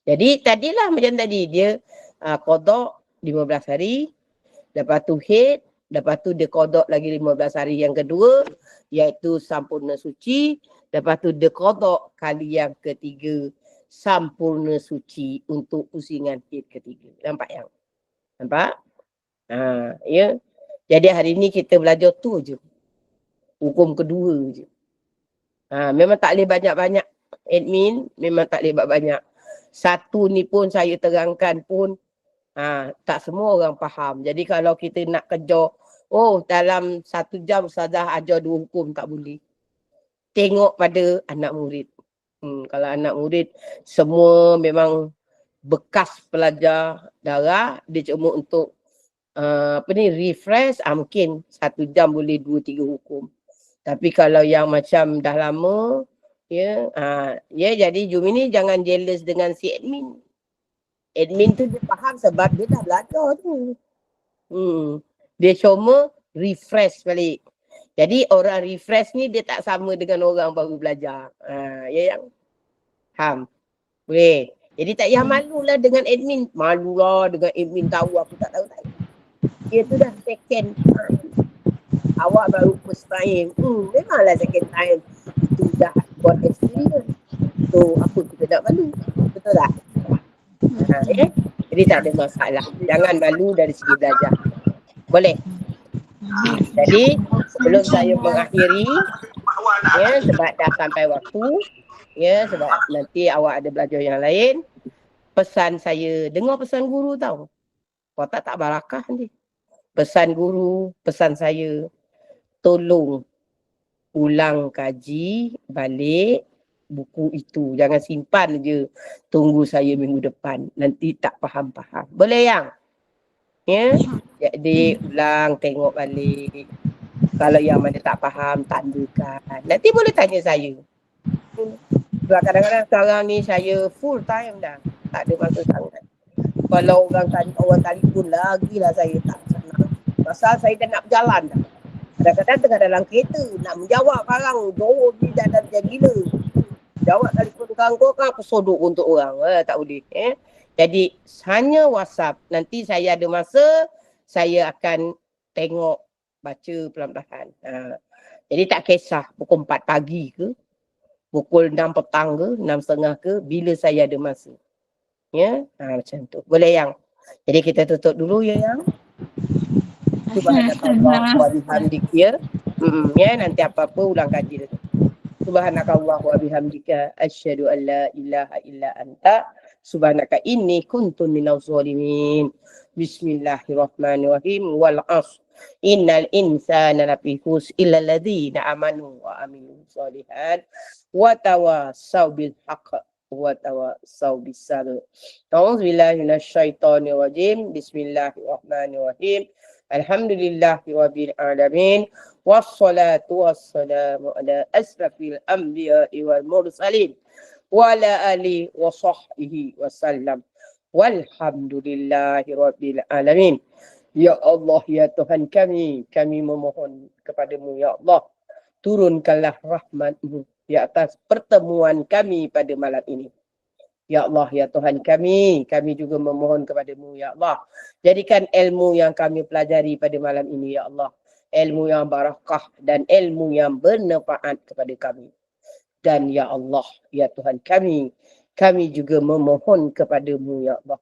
Jadi tadilah macam tadi dia qada 15 hari, lepas tu haid, lepas tu dia qada lagi 15 hari yang kedua iaitu sampurna suci, lepas tu dia qada kali yang ketiga sampurna suci untuk pusingan haid ketiga. Nampak yang? Nampak? Ya. Jadi hari ni kita belajar tu je. Hukum kedua je. Memang tak boleh banyak-banyak admin, memang tak boleh banyak. Satu ni pun saya terangkan pun tak semua orang faham. Jadi kalau kita nak kejar, dalam 1 jam ustazah ajar 2 hukum, tak boleh. tengok pada anak murid. Kalau anak murid semua memang bekas pelajar darah, dia cuma untuk refresh, mungkin 1 jam boleh 2-3 hukum. Tapi kalau yang macam dah lama, jadi Jumi ni jangan jealous dengan si admin. Admin tu dia faham sebab dia dah belajar tu. Dia cuma refresh balik. Jadi orang refresh ni dia tak sama dengan orang baru belajar. Ya yang faham? Boleh. Jadi tak payah malulah dengan admin. Malulah dengan admin tahu aku tak tahu. Dia tu dah second time. Awak baru first time. Memanglah second time. Itu dah buat experience. So apa kita nak malu? Betul tak? Jadi tak ada masalah. Jangan malu dari segi belajar. Boleh? Jadi sebelum saya mengakhiri, sebab dah sampai waktu, sebab nanti awak ada belajar yang lain, pesan saya, dengar pesan guru tau. Kau tak barakah nanti. Pesan guru, pesan saya, tolong ulang kaji balik buku itu. Jangan simpan je, tunggu saya minggu depan. Nanti tak faham-faham. Boleh yang? Jadi ulang, tengok balik. Kalau yang mana tak faham, tandakan. Nanti boleh tanya saya. Sebab kadang-kadang sekarang ni saya full time dah. Tak ada masa sangat. Kalau orang telefon lagi lah saya tak senang. Pasal saya dah nak berjalan dah. Kadang-kadang tengah dalam kereta nak menjawab barang. Jauh ni dah gila. Jawab telefon kau kan aku sodok untuk orang. Tak boleh. Jadi hanya WhatsApp. Nanti saya ada masa, saya akan tengok, baca pelan-pelan. Jadi tak kisah pukul 4 pagi ke, pukul 6 petang ke, 6.30 ke, bila saya ada masa. Macam tu. Boleh yang? Jadi kita tutup dulu yang. Subhanakallah wa bihamdika. Nanti apa-apa ulang kaji dulu. Subhanakallah wa bihamdika asyhadu an la ilaha illa anta subhanaka inni kuntu minaz zalimin. Bismillahirrahmanirrahim. Wal 'ashr innal insana lafi khusr illa alladziina amanu wa amilus shalihat wa tawassaw bil haqq wa tawassaw bis sabr. A'udzubillahi minasyaitonir rajim. Bismillahirrahmanirrahim. Alhamdulillahi rabbil alamin. Wassalatu wassalamu ala asrafil anbiya'i wal mursalin wa ala alihi wa sahbihi wasallam. Walhamdulillahi rabbil alamin. Ya Allah, ya Tuhan kami memohon kepadamu ya Allah, turunkanlah rahmat-Mu di atas pertemuan kami pada malam ini. Ya Allah, ya Tuhan kami juga memohon kepadamu ya Allah, jadikan ilmu yang kami pelajari pada malam ini ya Allah, ilmu yang barakah dan ilmu yang bermanfaat kepada kami. Dan ya Allah, ya Tuhan kami juga memohon kepadamu ya Allah,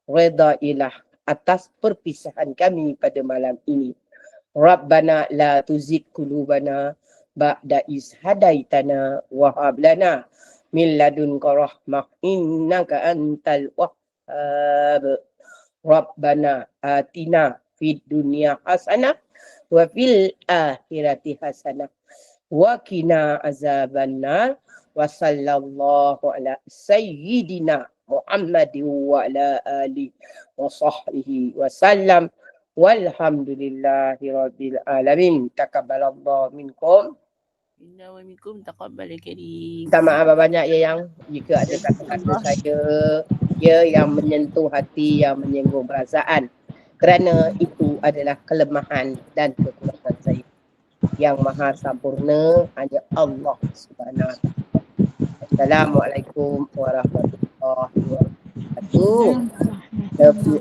redailah atas perpisahan kami pada malam ini. Rabbana la tuzigh qulubana ba'da iz hadaitana wa hab lana min ladunka rahmah innaka antal wahhab. Rabbana atina fid dunya hasanah wa fil akhirati hasanah wa qina azabannar. Wa sallallahu ala sayyidina Muhammadin wa ala alihi wa sahbihi wa sallam. Walhamdulillahi rabbil alamin. Taqabbalallahu minkum. Inna wa minkum taqabbal karim. Minta maaf banyak ya yang jika ada kata-kata saya yang menyentuh hati, yang menyinggung perasaan, kerana itu adalah kelemahan dan kekurangan saya. Yang maha sempurna hanya Allah Subhanahu wa ta'ala. Assalamualaikum warahmatullahi wabarakatuh.